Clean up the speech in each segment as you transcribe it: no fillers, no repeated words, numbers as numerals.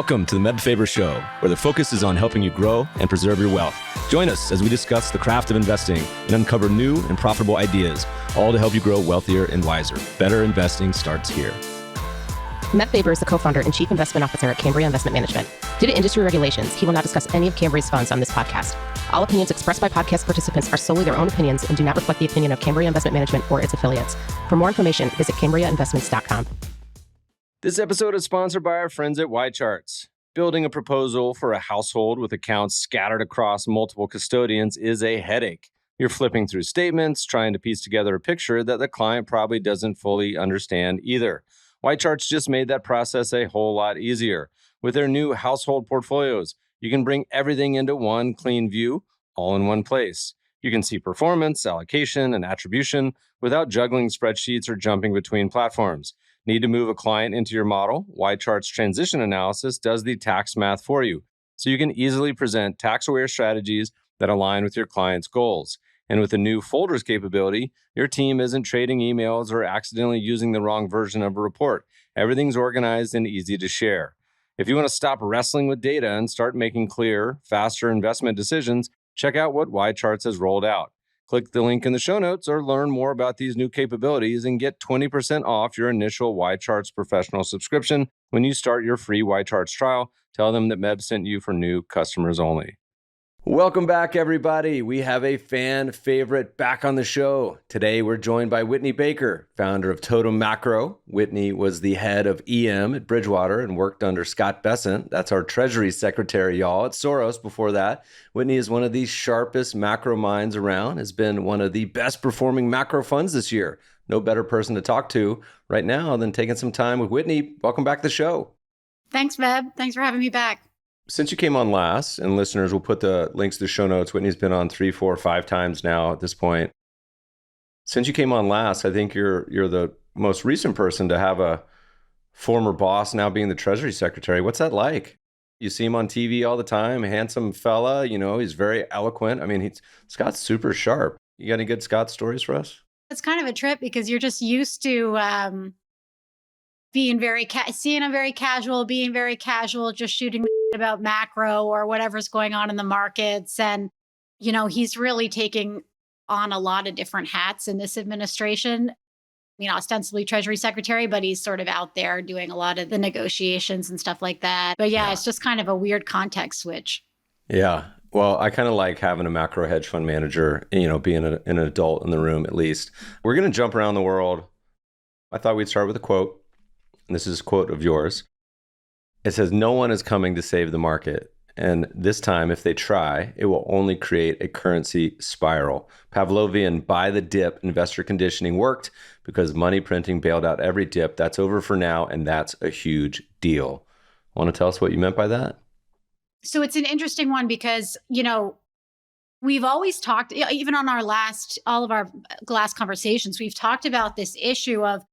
Welcome to the Meb Faber Show, where the focus is on helping you grow and preserve your wealth. Join us as we discuss the craft of investing and uncover new and profitable ideas, all to help you grow wealthier and wiser. Better investing starts here. Meb Faber is the co-founder and chief investment officer at Cambria Investment Management. Due to industry regulations, he will not discuss any of Cambria's funds on this podcast. All opinions expressed by podcast participants are solely their own opinions and do not reflect the opinion of Cambria Investment Management or its affiliates. For more information, visit CambriaInvestments.com. This episode is sponsored by our friends at YCharts. Building a proposal for a household with accounts scattered across multiple custodians is a headache. You're flipping through statements, trying to piece together a picture that the client probably doesn't fully understand either. YCharts just made that process a whole lot easier. With their new household portfolios, you can bring everything into one clean view, all in one place. You can see performance, allocation, and attribution without juggling spreadsheets or jumping between platforms. Need to move a client into your model? YCharts Transition Analysis does the tax math for you, so you can easily present tax-aware strategies that align with your client's goals. And with the new folders capability, your team isn't trading emails or accidentally using the wrong version of a report. Everything's organized and easy to share. If you want to stop wrestling with data and start making clear, faster investment decisions, check out what YCharts has rolled out. Click the link in the show notes or learn more about these new capabilities and get 20% off your initial YCharts professional subscription when you start your free YCharts trial. Tell them that Meb sent you for new customers only. Welcome back, everybody. We have a fan favorite back on the show. Today, we're joined by Whitney Baker, founder of Totem Macro. Whitney was the head of EM at Bridgewater and worked under Scott Bessent. That's our Treasury Secretary, y'all, at Soros before that. Whitney is one of the sharpest macro minds around, has been one of the best performing macro funds this year. No better person to talk to right now than taking some time with Whitney. Welcome back to the show. Thanks, Meb. Thanks for having me back. Since you came on last, and listeners will put the links to the show notes, Whitney's been on 3, 4, 5 times now at this point. Since you came on last, I think you're the most recent person to have a former boss now being the Treasury Secretary. What's that like? You see him on TV all the time, handsome fella, he's very eloquent. I mean, Scott's super sharp. You got any good Scott stories for us? It's kind of a trip because you're just used to being seeing him very casual, being very casual, just shooting about macro or whatever's going on in the markets. And, he's really taking on a lot of different hats in this administration. Ostensibly Treasury Secretary, but he's sort of out there doing a lot of the negotiations and stuff like that. But yeah, it's just kind of a weird context switch. Yeah. Well, I kind of like having a macro hedge fund manager, being an adult in the room at least. We're going to jump around the world. I thought we'd start with a quote. And this is a quote of yours. It says, "No one is coming to save the market. And this time, if they try, it will only create a currency spiral. Pavlovian buy the dip investor conditioning worked because money printing bailed out every dip. That's over for now. And that's a huge deal." Want to tell us what you meant by that? So it's an interesting one because, we've always talked, even on all of our last conversations, we've talked about this issue of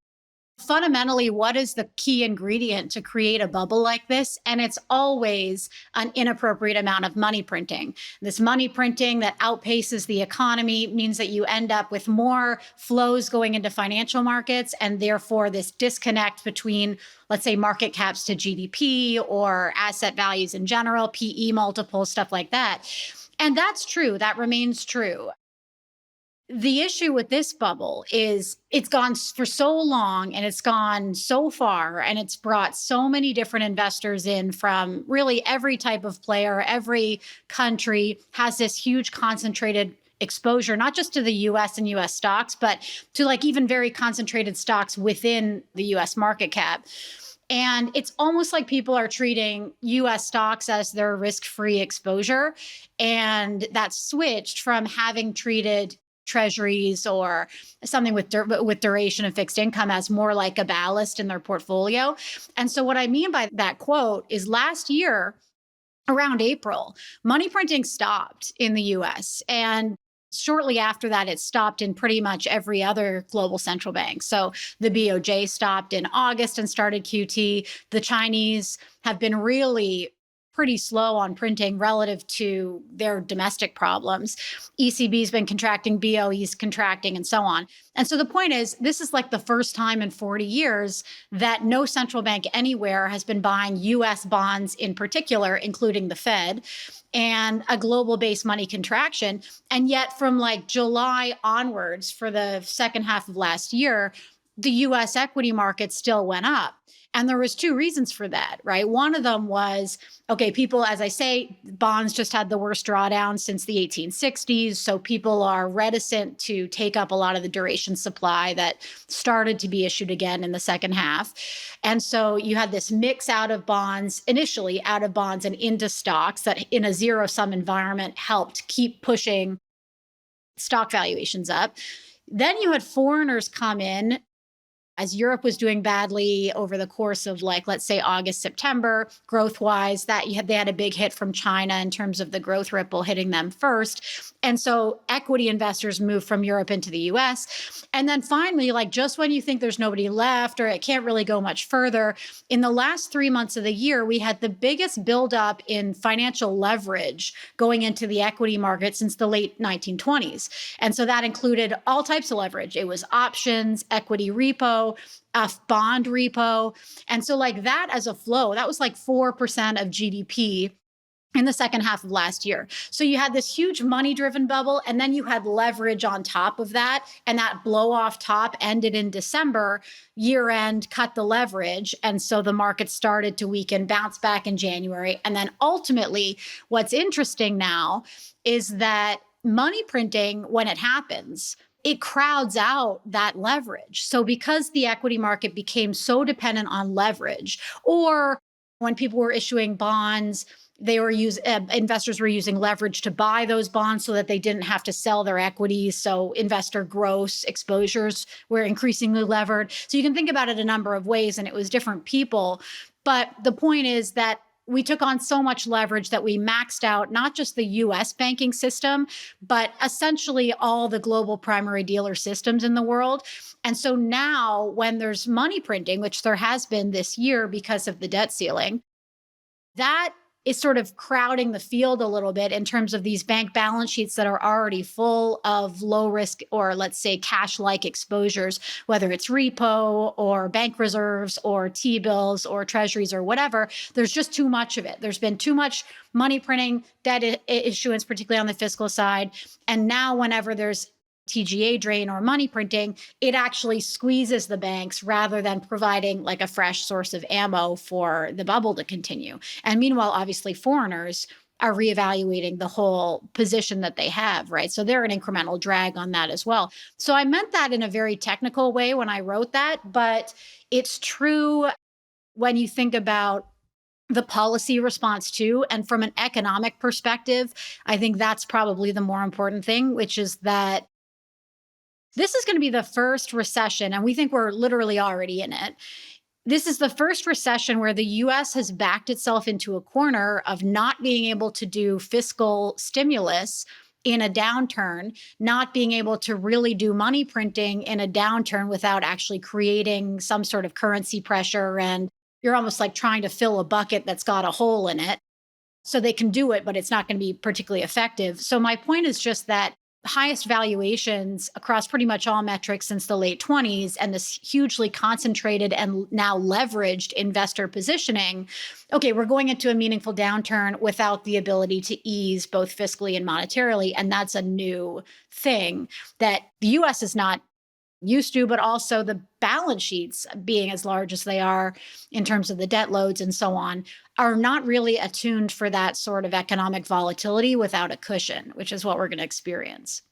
fundamentally, what is the key ingredient to create a bubble like this? And it's always an inappropriate amount of money printing. This money printing that outpaces the economy means that you end up with more flows going into financial markets, and therefore this disconnect between, let's say, market caps to GDP or asset values in general, PE multiples, stuff like that. And that's true. That remains true. The issue with this bubble is it's gone for so long and it's gone so far and it's brought so many different investors in from really every type of player. Every country has this huge concentrated exposure, not just to the US and US stocks, but to even very concentrated stocks within the US market cap. And it's almost like people are treating US stocks as their risk-free exposure. And that's switched from having treated treasuries or something with duration and fixed income as more like a ballast in their portfolio. And so what I mean by that quote is last year, around April, money printing stopped in the US. And shortly after that, it stopped in pretty much every other global central bank. So the BOJ stopped in August and started QT. The Chinese have been really pretty slow on printing relative to their domestic problems. ECB's been contracting, BOE's contracting, and so on. And so the point is, this is like the first time in 40 years that no central bank anywhere has been buying US bonds in particular, including the Fed, and a global based money contraction. And yet from like July onwards for the second half of last year, the US equity market still went up. And there was two reasons for that, right? One of them was, okay, people, as I say, bonds just had the worst drawdown since the 1860s. So people are reticent to take up a lot of the duration supply that started to be issued again in the second half. And so you had this mix out of bonds, initially out of bonds and into stocks that in a zero-sum environment helped keep pushing stock valuations up. Then you had foreigners come in as Europe was doing badly over the course of, like, let's say August, September, growth-wise, they had a big hit from China in terms of the growth ripple hitting them first. And so equity investors moved from Europe into the US. And then finally, like just when you think there's nobody left or it can't really go much further, in the last 3 months of the year, we had the biggest buildup in financial leverage going into the equity market since the late 1920s. And so that included all types of leverage. It was options, equity repo, bond repo. And so like that as a flow, that was like 4% of GDP in the second half of last year. So you had this huge money-driven bubble, and then you had leverage on top of that, and that blow-off top ended in December. Year-end cut the leverage, and so the market started to weaken, bounce back in January. And then ultimately, what's interesting now is that money printing, when it happens, it crowds out that leverage. So because the equity market became so dependent on leverage, or when people were issuing bonds, investors were using leverage to buy those bonds so that they didn't have to sell their equities. So investor gross exposures were increasingly levered. So you can think about it a number of ways, and it was different people. But the point is that we took on so much leverage that we maxed out not just the US banking system, but essentially all the global primary dealer systems in the world. And so now when there's money printing, which there has been this year because of the debt ceiling, that is sort of crowding the field a little bit in terms of these bank balance sheets that are already full of low risk or, let's say, cash-like exposures, whether it's repo or bank reserves or T-bills or treasuries or whatever. There's just too much of it. There's been too much money printing, debt issuance, particularly on the fiscal side. And now whenever there's TGA drain or money printing, it actually squeezes the banks rather than providing like a fresh source of ammo for the bubble to continue. And meanwhile, obviously, foreigners are reevaluating the whole position that they have, right? So they're an incremental drag on that as well. So I meant that in a very technical way when I wrote that, but it's true when you think about the policy response too. And from an economic perspective, I think that's probably the more important thing, which is that this is going to be the first recession, and we think we're literally already in it. This is the first recession where the US has backed itself into a corner of not being able to do fiscal stimulus in a downturn, not being able to really do money printing in a downturn without actually creating some sort of currency pressure. And you're almost like trying to fill a bucket that's got a hole in it. So they can do it, but it's not going to be particularly effective. So my point is just that highest valuations across pretty much all metrics since the late 20s and this hugely concentrated and now leveraged investor positioning. Okay, we're going into a meaningful downturn without the ability to ease both fiscally and monetarily. And that's a new thing that the US is not used to, but also the balance sheets being as large as they are in terms of the debt loads and so on are not really attuned for that sort of economic volatility without a cushion, which is what we're going to experience.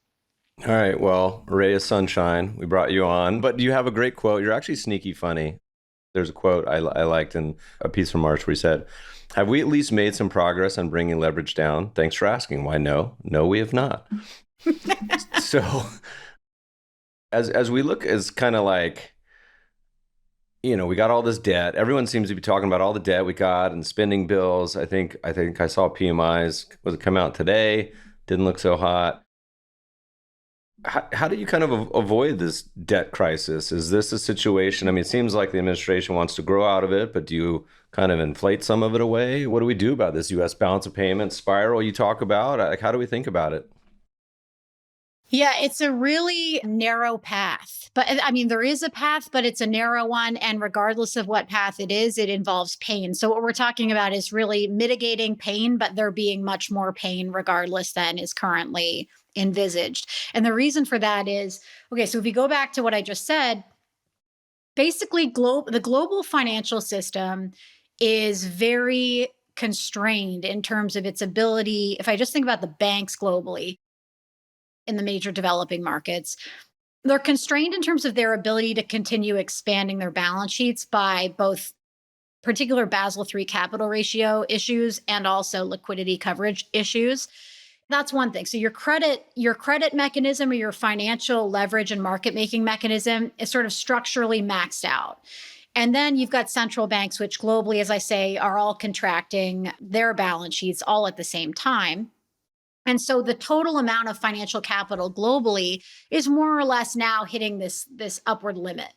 All right. Well, ray of sunshine, we brought you on, but you have a great quote. You're actually sneaky funny. There's a quote I liked in a piece from March where he said, "Have we at least made some progress on bringing leverage down? Thanks for asking. Why, no, we have not." So as we look as kind of like, you know, we got all this debt. Everyone seems to be talking about all the debt we got and spending bills. I think I saw PMIs, was it come out today? Didn't look so hot. How do you kind of avoid this debt crisis? Is this a situation? I mean, it seems like the administration wants to grow out of it, but do you kind of inflate some of it away? What do we do about this U.S. balance of payments spiral you talk about? Like, how do we think about it? Yeah, it's a really narrow path. But I mean, there is a path, but it's a narrow one. And regardless of what path it is, it involves pain. So, what we're talking about is really mitigating pain, but there being much more pain regardless than is currently envisaged. And the reason for that is okay, so if we go back to what I just said, basically, the global financial system is very constrained in terms of its ability. If I just think about the banks globally, in the major developing markets, they're constrained in terms of their ability to continue expanding their balance sheets by both particular Basel III capital ratio issues and also liquidity coverage issues. That's one thing. So your credit mechanism or your financial leverage and market making mechanism is sort of structurally maxed out. And then you've got central banks, which globally, as I say, are all contracting their balance sheets all at the same time. And so the total amount of financial capital globally is more or less now hitting this upward limit.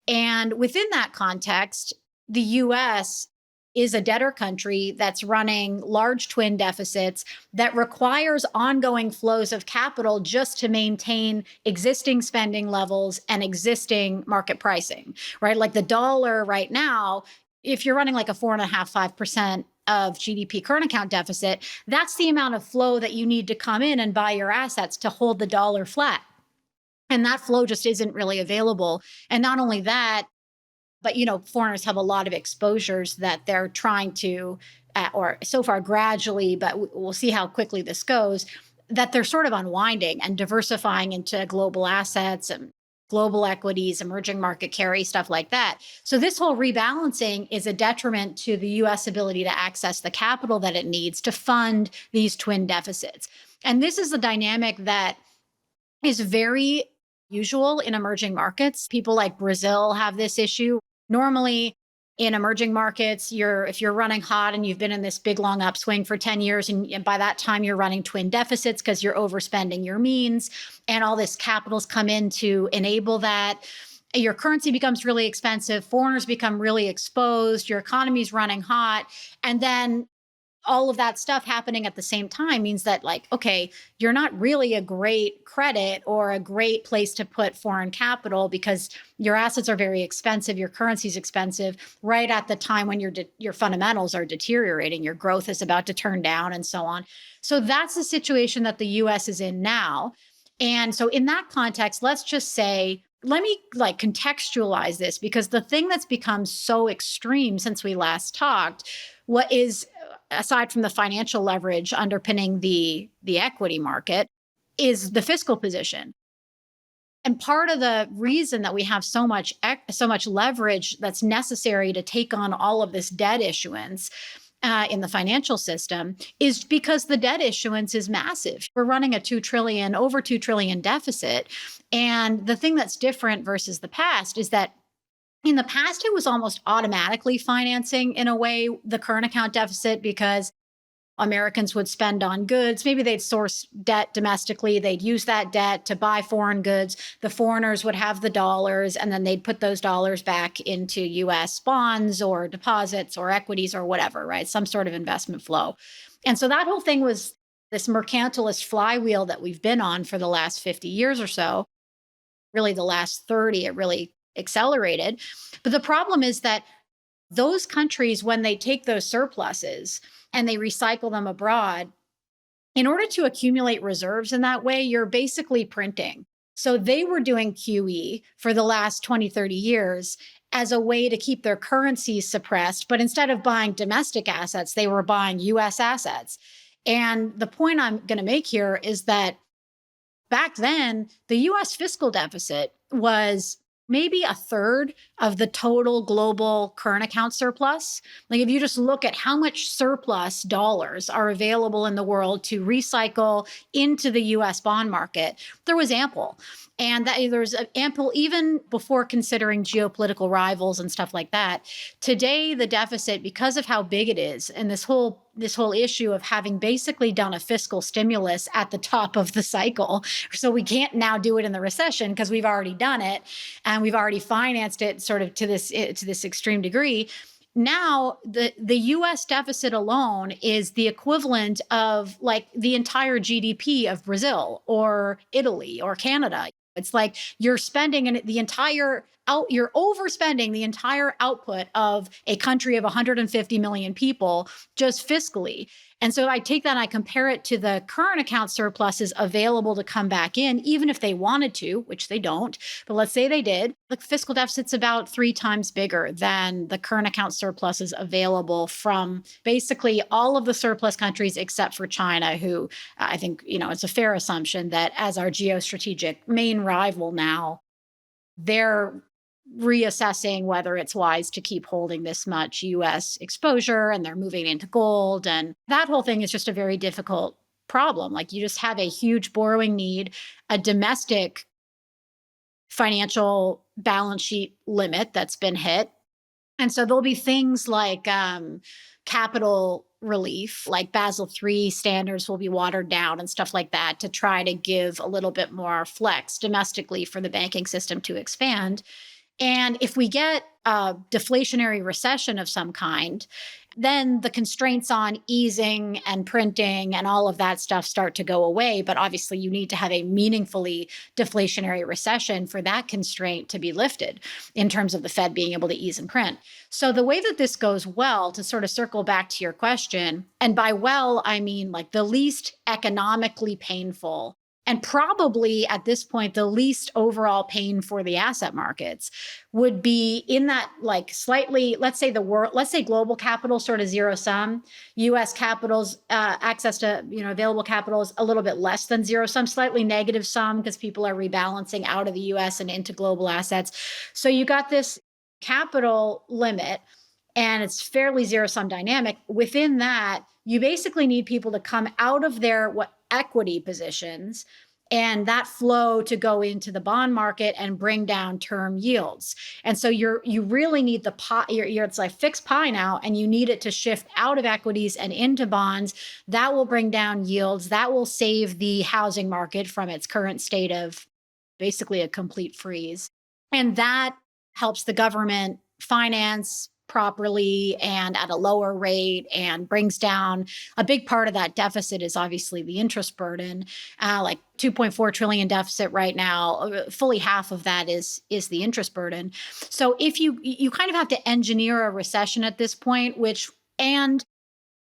And within that context, the US is a debtor country that's running large twin deficits that requires ongoing flows of capital just to maintain existing spending levels and existing market pricing, right? Like the dollar right now, if you're running like a 4.5%, 5% of GDP current account deficit, that's the amount of flow that you need to come in and buy your assets to hold the dollar flat. And that flow just isn't really available. And not only that, but foreigners have a lot of exposures that they're trying to, or so far gradually, but we'll see how quickly this goes, that they're sort of unwinding and diversifying into global assets and global equities, emerging market carry, stuff like that. So this whole rebalancing is a detriment to the US ability to access the capital that it needs to fund these twin deficits. And this is a dynamic that is very usual in emerging markets. People like Brazil have this issue. Normally, in emerging markets, if you're running hot and you've been in this big long upswing for 10 years, and by that time you're running twin deficits because you're overspending your means, and all this capital's come in to enable that. Your currency becomes really expensive, foreigners become really exposed, your economy's running hot, and then all of that stuff happening at the same time means that, like, okay, you're not really a great credit or a great place to put foreign capital because your assets are very expensive, your currency's expensive, right at the time when your fundamentals are deteriorating, your growth is about to turn down, and so on. So that's the situation that the US is in now. And so in that context, let's just say, let me like contextualize this, because the thing that's become so extreme since we last talked, what is, aside from the financial leverage underpinning the equity market, is the fiscal position. And part of the reason that we have so much leverage that's necessary to take on all of this debt issuance in the financial system is because the debt issuance is massive. We're running a over 2 trillion deficit. And the thing that's different versus the past is that in the past, it was almost automatically financing, in a way, the current account deficit, because Americans would spend on goods. Maybe they'd source debt domestically. They'd use that debt to buy foreign goods. The foreigners would have the dollars, and then they'd put those dollars back into US bonds or deposits or equities or whatever, right? Some sort of investment flow. And so that whole thing was this mercantilist flywheel that we've been on for the last 50 years or so. Really, the last 30, it really accelerated. But the problem is that those countries, when they take those surpluses and they recycle them abroad, in order to accumulate reserves in that way, you're basically printing. So they were doing QE for the last 20, 30 years as a way to keep their currencies suppressed. But instead of buying domestic assets, they were buying US assets. And the point I'm going to make here is that back then, the US fiscal deficit was maybe a third of the total global current account surplus. Like, if you just look at how much surplus dollars are available in the world to recycle into the US bond market, there was ample. And that there's ample, even before considering geopolitical rivals and stuff like that. Today, the deficit, because of how big it is, and this whole issue of having basically done a fiscal stimulus at the top of the cycle, so we can't now do it in the recession because we've already done it and we've already financed it sort of to this extreme degree. Now, the US deficit alone is the equivalent of like the entire GDP of Brazil or Italy or Canada. It's like you're spending you're overspending the entire output of a country of 150 million people just fiscally. And so I take that and I compare it to the current account surpluses available to come back in, even if they wanted to, which they don't. But let's say they did. The fiscal deficit's about 3 times bigger than the current account surpluses available from basically all of the surplus countries except for China, who I think, it's a fair assumption that as our geostrategic main rival now, they're reassessing whether it's wise to keep holding this much US exposure, and they're moving into gold. And that whole thing is just a very difficult problem. Like you just have a huge borrowing need, a domestic financial balance sheet limit that's been hit. And so there'll be things like capital relief, like Basel III standards will be watered down and stuff like that to try to give a little bit more flex domestically for the banking system to expand. And if we get a deflationary recession of some kind, then the constraints on easing and printing and all of that stuff start to go away. But obviously, you need to have a meaningfully deflationary recession for that constraint to be lifted in terms of the Fed being able to ease and print. So the way that this goes well, to sort of circle back to your question, and by well, I mean like the least economically painful, and probably at this point, the least overall pain for the asset markets would be in that like slightly, let's say global capital sort of zero sum, US capital's access to, available capital is a little bit less than zero sum, slightly negative sum because people are rebalancing out of the US and into global assets. So you got this capital limit and it's fairly zero sum dynamic. Within that, you basically need people to come out of their equity positions and that flow to go into the bond market and bring down term yields. And so you really need the pie, it's like fixed pie now, and you need it to shift out of equities and into bonds. That will bring down yields. That will save the housing market from its current state of basically a complete freeze. And that helps the government finance properly and at a lower rate and brings down a big part of that deficit is obviously the interest burden, like 2.4 trillion deficit right now. Fully half of that is the interest burden. So if you kind of have to engineer a recession at this point, and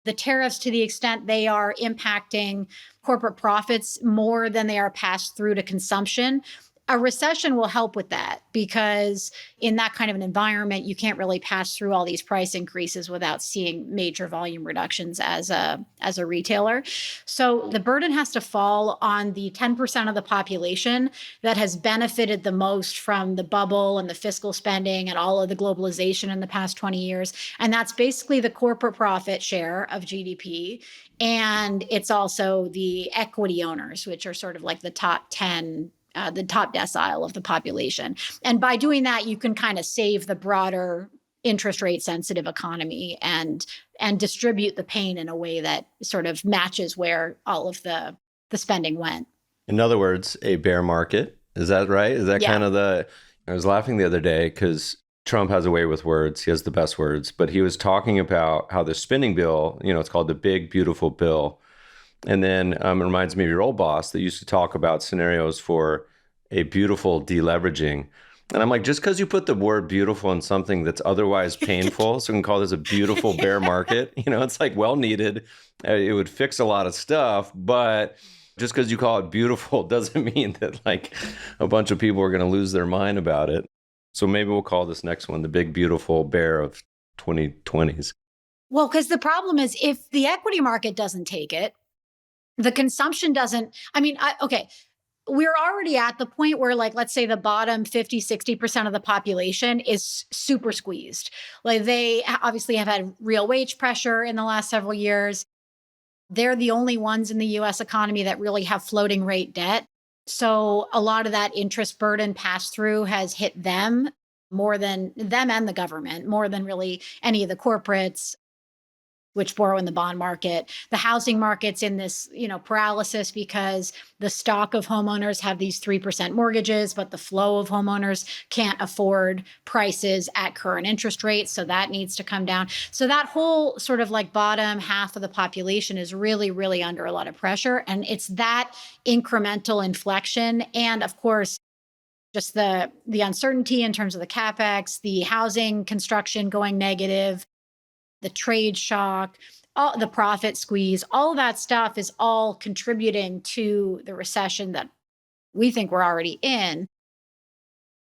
the tariffs, to the extent they are impacting corporate profits more than they are passed through to consumption, a recession will help with that, because in that kind of an environment, you can't really pass through all these price increases without seeing major volume reductions as a retailer. So the burden has to fall on the 10% of the population that has benefited the most from the bubble and the fiscal spending and all of the globalization in the past 20 years. And that's basically the corporate profit share of GDP. And it's also the equity owners, which are sort of like the top 10, the top decile of the population. And by doing that, you can kind of save the broader interest rate sensitive economy and distribute the pain in a way that sort of matches where all of the spending went. In other words, a bear market. Is that right? Is that kind of I was laughing the other day because Trump has a way with words. He has the best words, but he was talking about how the spending bill, it's called the big, beautiful bill. And then it reminds me of your old boss that used to talk about scenarios for a beautiful deleveraging. And I'm like, just because you put the word beautiful in something that's otherwise painful, so we can call this a beautiful bear market, it's like well needed. It would fix a lot of stuff, but just because you call it beautiful doesn't mean that like a bunch of people are going to lose their mind about it. So maybe we'll call this next one the big, beautiful bear of 2020s. Well, because the problem is if the equity market doesn't take it, the consumption doesn't, okay, we're already at the point where, like, let's say the bottom 50, 60% of the population is super squeezed. Like, they obviously have had real wage pressure in the last several years. They're the only ones in the US economy that really have floating rate debt. So a lot of that interest burden pass through has hit them more than them and the government, more than really any of the corporates, which borrow in the bond market. The housing market's in this, paralysis because the stock of homeowners have these 3% mortgages, but the flow of homeowners can't afford prices at current interest rates. So that needs to come down. So that whole sort of like bottom half of the population is really, really under a lot of pressure. And it's that incremental inflection. And of course, just the uncertainty in terms of the capex, the housing construction going negative, the trade shock, all the profit squeeze, all that stuff is all contributing to the recession that we think we're already in.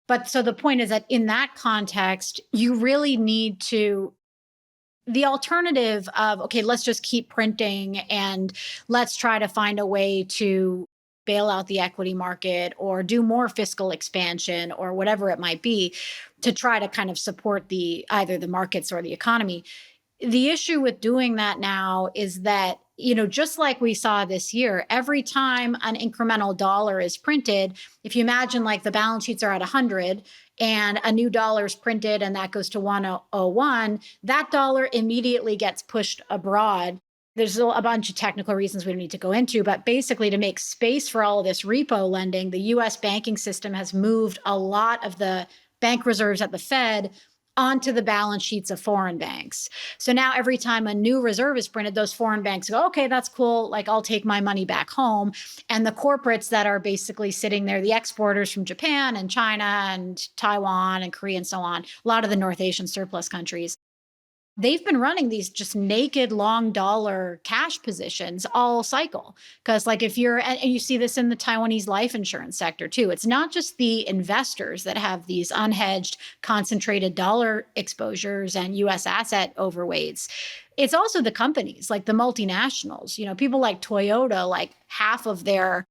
But so the point is that in that context, you really need to, the alternative of, okay, let's just keep printing and let's try to find a way to bail out the equity market or do more fiscal expansion or whatever it might be to try to kind of support either the markets or the economy. The issue with doing that now is that, just like we saw this year, every time an incremental dollar is printed, if you imagine like the balance sheets are at 100 and a new dollar is printed and that goes to 101, that dollar immediately gets pushed abroad. There's a bunch of technical reasons we don't need to go into, but basically to make space for all of this repo lending, the US banking system has moved a lot of the bank reserves at the Fed onto the balance sheets of foreign banks. So now every time a new reserve is printed, those foreign banks go, okay, that's cool. Like I'll take my money back home. And the corporates that are basically sitting there, the exporters from Japan and China and Taiwan and Korea and so on, a lot of the North Asian surplus countries, they've been running these just naked long dollar cash positions all cycle. Because like if you're, and you see this in the Taiwanese life insurance sector too, it's not just the investors that have these unhedged concentrated dollar exposures and US asset overweights. It's also the companies like the multinationals, people like Toyota, like half of their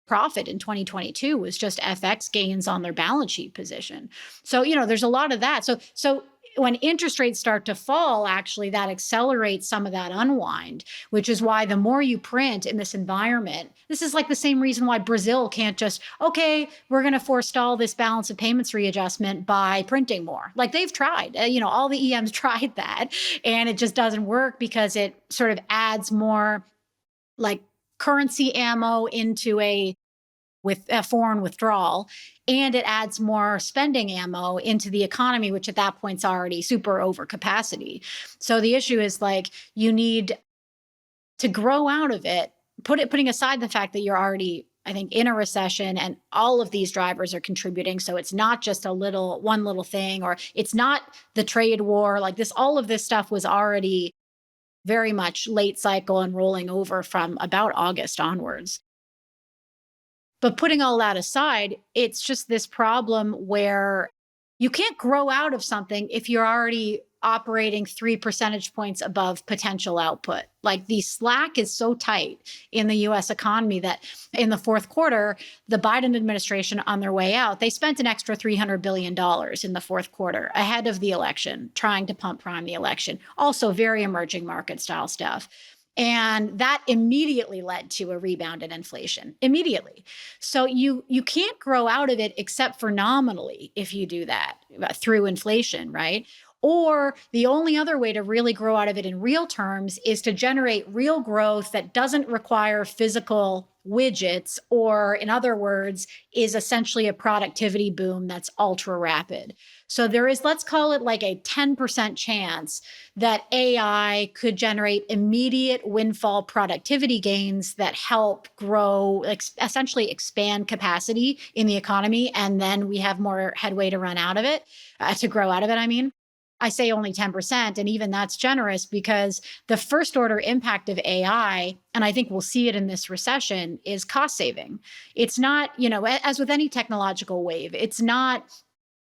profit in 2022 was just FX gains on their balance sheet position. So, there's a lot of that. So when interest rates start to fall, actually, that accelerates some of that unwind, which is why the more you print in this environment, this is like the same reason why Brazil can't just, okay, we're going to forestall this balance of payments readjustment by printing more. Like they've tried, all the EMs tried that, and it just doesn't work because it sort of adds more like currency ammo into with a foreign withdrawal, and it adds more spending ammo into the economy, which at that point's already super over capacity. So the issue is like you need to grow out of it, putting aside the fact that you're already, I think, in a recession and all of these drivers are contributing. So it's not just one little thing, or it's not the trade war. Like this, all of this stuff was already very much late cycle and rolling over from about August onwards. But putting all that aside, it's just this problem where you can't grow out of something if you're already operating 3 percentage points above potential output. Like the slack is so tight in the US economy that in the fourth quarter, the Biden administration on their way out, they spent an extra $300 billion in the fourth quarter ahead of the election, trying to pump prime the election. Also very emerging market style stuff. And that immediately led to a rebound in inflation, immediately. So you can't grow out of it except for nominally if you do that through inflation, right? Or the only other way to really grow out of it in real terms is to generate real growth that doesn't require physical widgets, or in other words, is essentially a productivity boom that's ultra rapid. So there is, let's call it like a 10% chance that AI could generate immediate windfall productivity gains that help grow, essentially expand capacity in the economy. And then we have more headway to run out of it, to grow out of it, I mean. I say only 10%, and even that's generous because the first order impact of AI, and I think we'll see it in this recession, is cost saving. It's not, as with any technological wave, it's not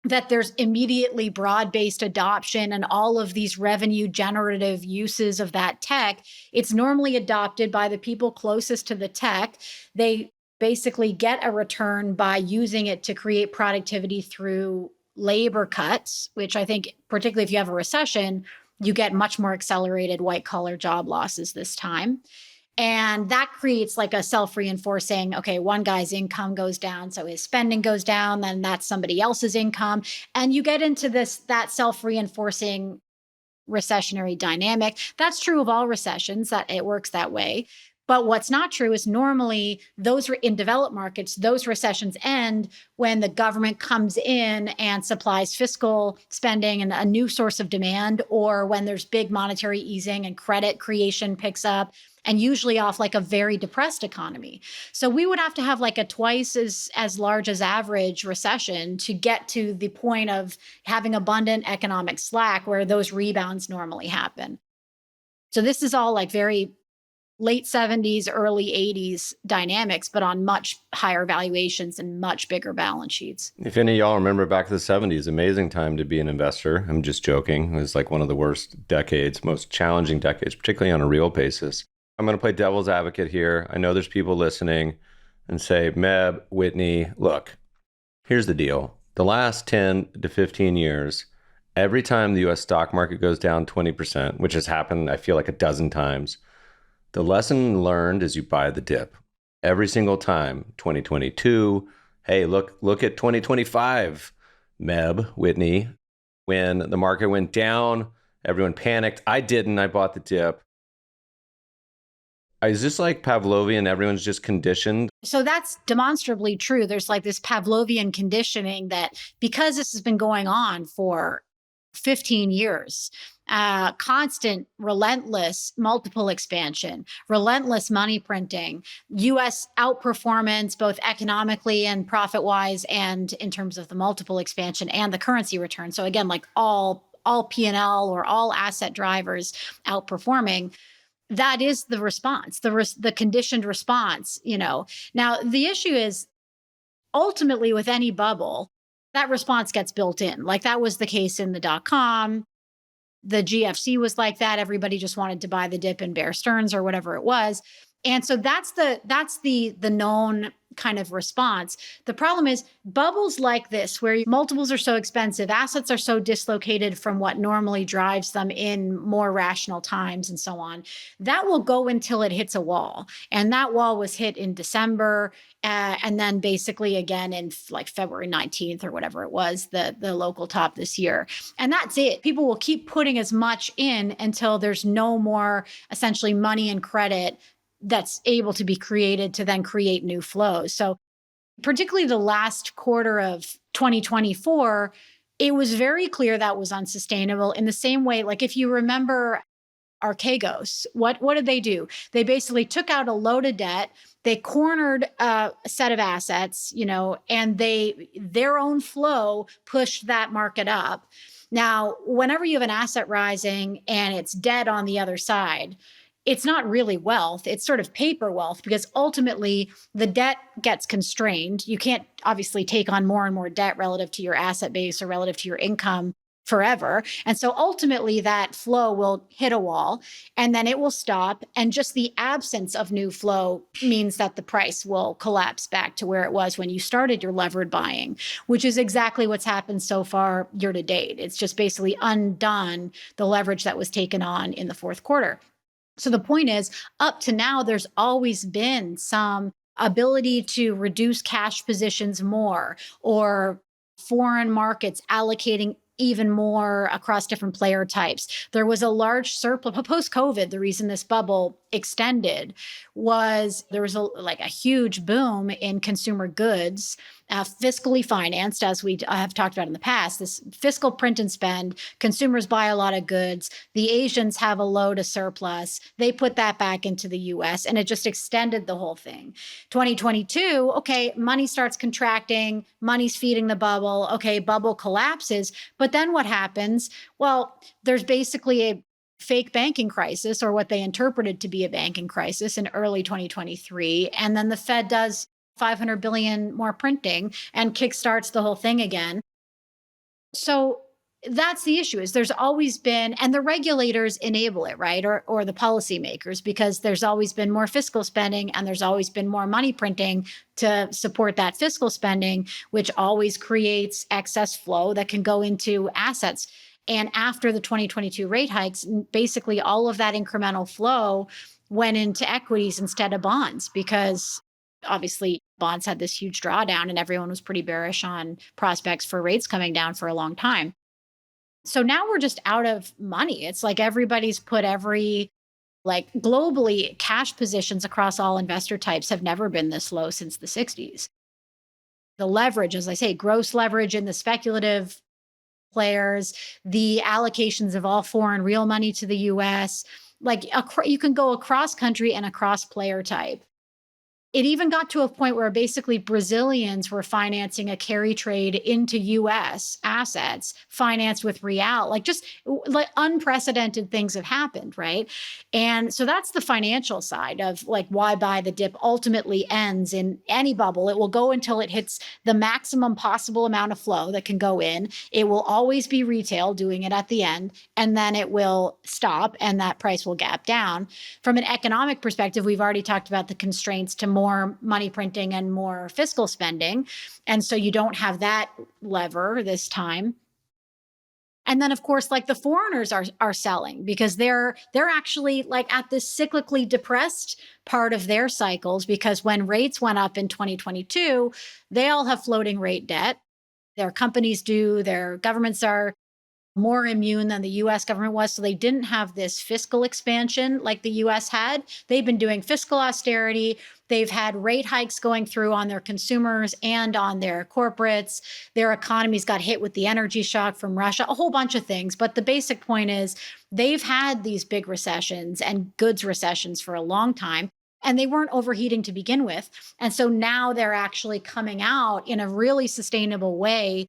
that there's immediately broad-based adoption and all of these revenue generative uses of that tech. It's normally adopted by the people closest to the tech. They basically get a return by using it to create productivity through labor cuts, which I think, particularly if you have a recession, you get much more accelerated white collar job losses this time. And that creates like a self-reinforcing, okay, one guy's income goes down, so his spending goes down, then that's somebody else's income. And you get into that self-reinforcing recessionary dynamic. That's true of all recessions, that it works that way. But what's not true is normally in developed markets, those recessions end when the government comes in and supplies fiscal spending and a new source of demand, or when there's big monetary easing and credit creation picks up, and usually off like a very depressed economy. So we would have to have like a twice as large as average recession to get to the point of having abundant economic slack where those rebounds normally happen. So this is all like very late 70s, early 80s dynamics, but on much higher valuations and much bigger balance sheets. If any of y'all remember back to the 70s, amazing time to be an investor. I'm just joking. It was like one of the worst decades, most challenging decades, particularly on a real basis. I'm going to play devil's advocate here. I know there's people listening and say, Meb, Whitney, look, here's the deal. The last 10 to 15 years, every time the US stock market goes down 20%, which has happened, I feel like a dozen times, the lesson learned is you buy the dip. Every single time, 2022, hey, look at 2025, Meb, Whitney, when the market went down, everyone panicked. I didn't, I bought the dip. Is this like Pavlovian? Everyone's just conditioned? So that's demonstrably true. There's like this Pavlovian conditioning that because this has been going on for 15 years, constant, relentless multiple expansion, relentless money printing, U.S. outperformance, both economically and profit-wise, and in terms of the multiple expansion and the currency return. So again, like all P&L or all asset drivers outperforming. That is the response, the conditioned response, Now, the issue is ultimately with any bubble, that response gets built in. Like that was the case in the .com. The GFC was like that. Everybody just wanted to buy the dip in Bear Stearns or whatever it was. And so that's the known kind of response. The problem is bubbles like this, where multiples are so expensive, assets are so dislocated from what normally drives them in more rational times and so on, that will go until it hits a wall. And that wall was hit in December. And then basically again in like February 19th or whatever it was, the local top this year. And that's it. People will keep putting as much in until there's no more essentially money and credit that's able to be created to then create new flows. So particularly the last quarter of 2024, it was very clear that was unsustainable in the same way. Like if you remember Archegos, what did they do? They basically took out a load of debt. They cornered a set of assets, and their own flow pushed that market up. Now, whenever you have an asset rising and it's debt on the other side, it's not really wealth. It's sort of paper wealth because ultimately the debt gets constrained. You can't obviously take on more and more debt relative to your asset base or relative to your income forever. And so ultimately that flow will hit a wall and then it will stop. And just the absence of new flow means that the price will collapse back to where it was when you started your levered buying, which is exactly what's happened so far year to date. It's just basically undone the leverage that was taken on in the fourth quarter. So the point is, up to now, there's always been some ability to reduce cash positions more, or foreign markets allocating even more across different player types. There was a large surplus post-COVID. The reason this bubble extended was there was a huge boom in consumer goods, fiscally financed, as we have talked about in the past. This fiscal print and spend, consumers buy a lot of goods. The Asians have a load of surplus. They put that back into the US, and it just extended the whole thing. 2022, okay, money starts contracting, money's feeding the bubble. Okay, bubble collapses. But then what happens? Well, there's basically a fake banking crisis, or what they interpreted to be a banking crisis, in early 2023. And then the Fed does 500 billion more printing and kickstarts the whole thing again. So that's the issue, is there's always been, and the regulators enable it, right? Or the policymakers, because there's always been more fiscal spending and there's always been more money printing to support that fiscal spending, which always creates excess flow that can go into assets. And after the 2022 rate hikes, basically all of that incremental flow went into equities instead of bonds because obviously bonds had this huge drawdown and everyone was pretty bearish on prospects for rates coming down for a long time. So now we're just out of money. It's like everybody's put like globally, cash positions across all investor types have never been this low since the 60s. The leverage, as I say, gross leverage in the speculative players, the allocations of all foreign real money to the US, like you can go across country and across player type. It even got to a point where basically Brazilians were financing a carry trade into US assets financed with real, like just like unprecedented things have happened, right? And so that's the financial side of like why buy the dip ultimately ends in any bubble. It will go until it hits the maximum possible amount of flow that can go in. It will always be retail doing it at the end, and then it will stop and that price will gap down. From an economic perspective, we've already talked about the constraints to more money printing and more fiscal spending. And so you don't have that lever this time. And then of course, like the foreigners are selling because they're actually like at this cyclically depressed part of their cycles, because when rates went up in 2022, they all have floating rate debt. Their companies do, their governments are more immune than the US government was. So they didn't have this fiscal expansion like the US had. They've been doing fiscal austerity. They've had rate hikes going through on their consumers and on their corporates. Their economies got hit with the energy shock from Russia, a whole bunch of things. But the basic point is they've had these big recessions and goods recessions for a long time, and they weren't overheating to begin with. And so now they're actually coming out in a really sustainable way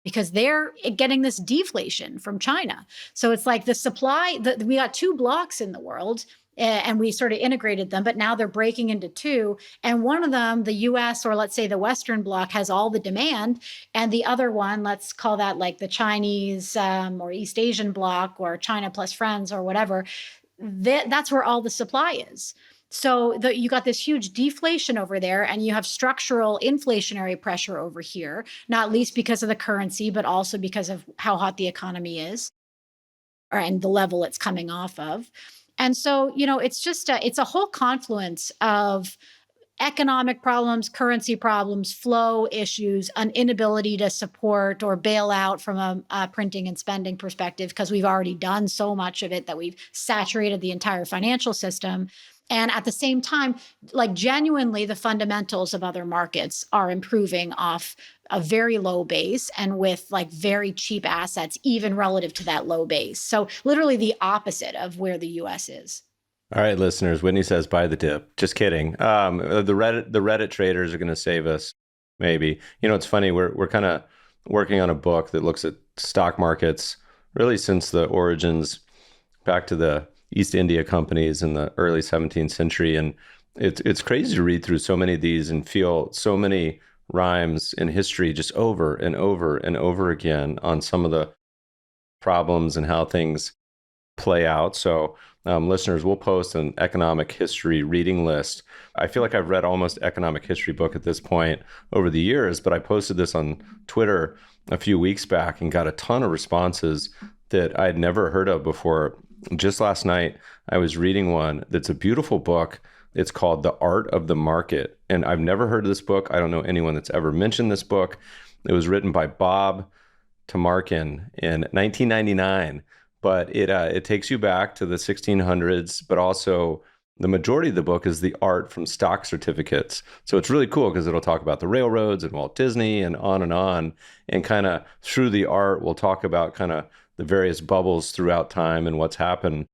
because they're getting this deflation from China. So it's like the supply, we got two blocks in the world and we sort of integrated them, but now they're breaking into two. And one of them, the US, or let's say the Western bloc, has all the demand. And the other one, let's call that like the Chinese or East Asian bloc or China plus friends or whatever, that's where all the supply is. So you got this huge deflation over there, and you have structural inflationary pressure over here, not least because of the currency, but also because of how hot the economy is and the level it's coming off of. And so, it's just it's a whole confluence of economic problems, currency problems, flow issues, an inability to support or bail out from a printing and spending perspective, because we've already done so much of it that we've saturated the entire financial system. And at the same time, like genuinely, the fundamentals of other markets are improving off a very low base and with like very cheap assets, even relative to that low base. So literally the opposite of where the US is. All right, listeners, Whitney says buy the dip. Just kidding. The Reddit traders are going to save us, maybe. It's funny. We're kind of working on a book that looks at stock markets really since the origins back to the East India companies in the early 17th century. And it's crazy to read through so many of these and feel so many rhymes in history just over and over and over again on some of the problems and how things play out. So listeners, we'll post an economic history reading list. I feel like I've read almost economic history book at this point over the years, but I posted this on Twitter a few weeks back and got a ton of responses that I had never heard of before. Just last night, I was reading one that's a beautiful book. It's called The Art of the Market. And I've never heard of this book. I don't know anyone that's ever mentioned this book. It was written by Bob Tamarkin in 1999. But it takes you back to the 1600s, but also the majority of the book is the art from stock certificates. So it's really cool because it'll talk about the railroads and Walt Disney and on, and kind of through the art, we'll talk about kind of the various bubbles throughout time and what's happened.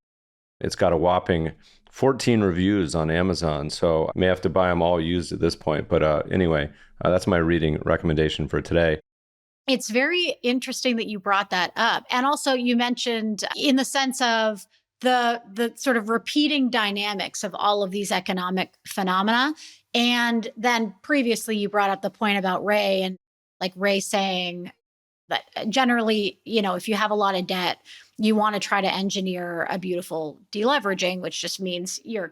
It's got a whopping 14 reviews on Amazon, so I may have to buy them all used at this point. But anyway, that's my reading recommendation for today. It's very interesting that you brought that up. And also you mentioned in the sense of the sort of repeating dynamics of all of these economic phenomena. And then previously you brought up the point about Ray, and like Ray saying that generally, if you have a lot of debt, you want to try to engineer a beautiful deleveraging, which just means you're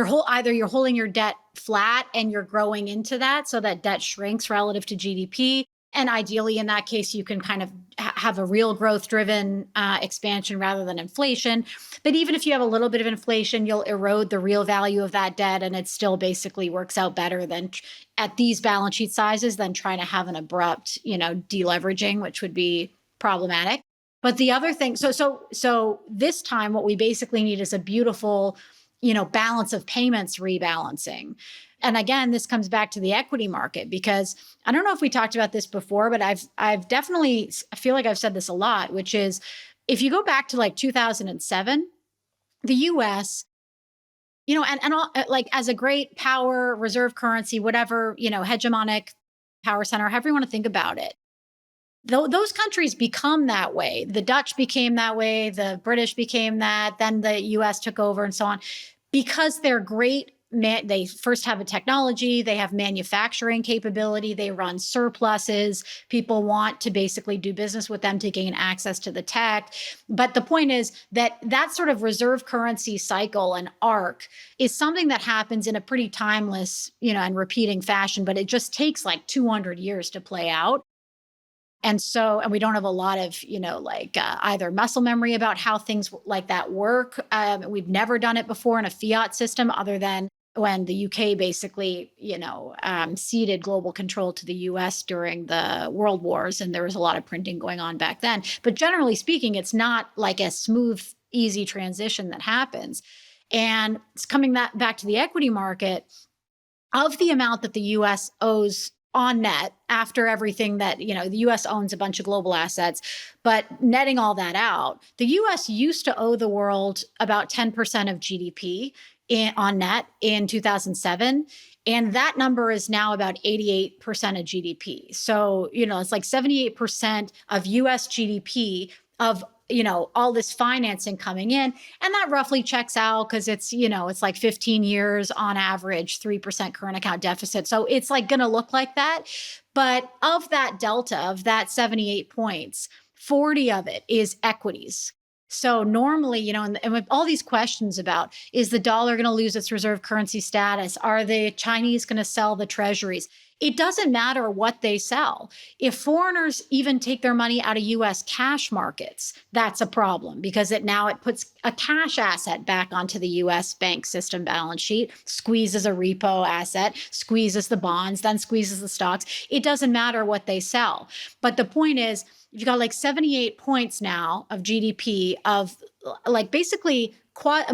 holding your debt flat and you're growing into that so that debt shrinks relative to GDP. And ideally, in that case, you can kind of have a real growth-driven expansion rather than inflation. But even if you have a little bit of inflation, you'll erode the real value of that debt, and it still basically works out better than at these balance sheet sizes than trying to have an abrupt, deleveraging, which would be problematic. But the other thing, so this time, what we basically need is a beautiful, balance of payments rebalancing. And again, this comes back to the equity market, because I don't know if we talked about this before, but I've definitely, I feel like I've said this a lot, which is if you go back to like 2007, the US, and all, like as a great power, reserve currency, whatever, hegemonic power center, however you want to think about it, those countries become that way. The Dutch became that way. The British became that. Then the US took over and so on, because they're great. They first have a technology, they have manufacturing capability, they run surpluses. People want to basically do business with them to gain access to the tech. But the point is that sort of reserve currency cycle and arc is something that happens in a pretty timeless, and repeating fashion, but it just takes like 200 years to play out. And we don't have a lot of, either muscle memory about how things like that work. We've never done it before in a fiat system, other than when the UK basically, ceded global control to the US during the World Wars. And there was a lot of printing going on back then. But generally speaking, it's not like a smooth, easy transition that happens. And it's coming back to the equity market. Of the amount that the US owes on net after everything that, the US owns a bunch of global assets, but netting all that out, the US used to owe the world about 10% of GDP on net in 2007. And that number is now about 88% of GDP. So, it's like 78% of US GDP of, all this financing coming in. And that roughly checks out because it's, it's like 15 years on average, 3% current account deficit. So it's like going to look like that. But of that delta, of that 78 points, 40 of it is equities. So normally, and with all these questions about, is the dollar going to lose its reserve currency status? Are the Chinese going to sell the treasuries? It doesn't matter what they sell. If foreigners even take their money out of US cash markets, that's a problem, because it puts a cash asset back onto the US bank system balance sheet, squeezes a repo asset, squeezes the bonds, then squeezes the stocks. It doesn't matter what they sell. But the point is, you've got like 78 points now of GDP of like basically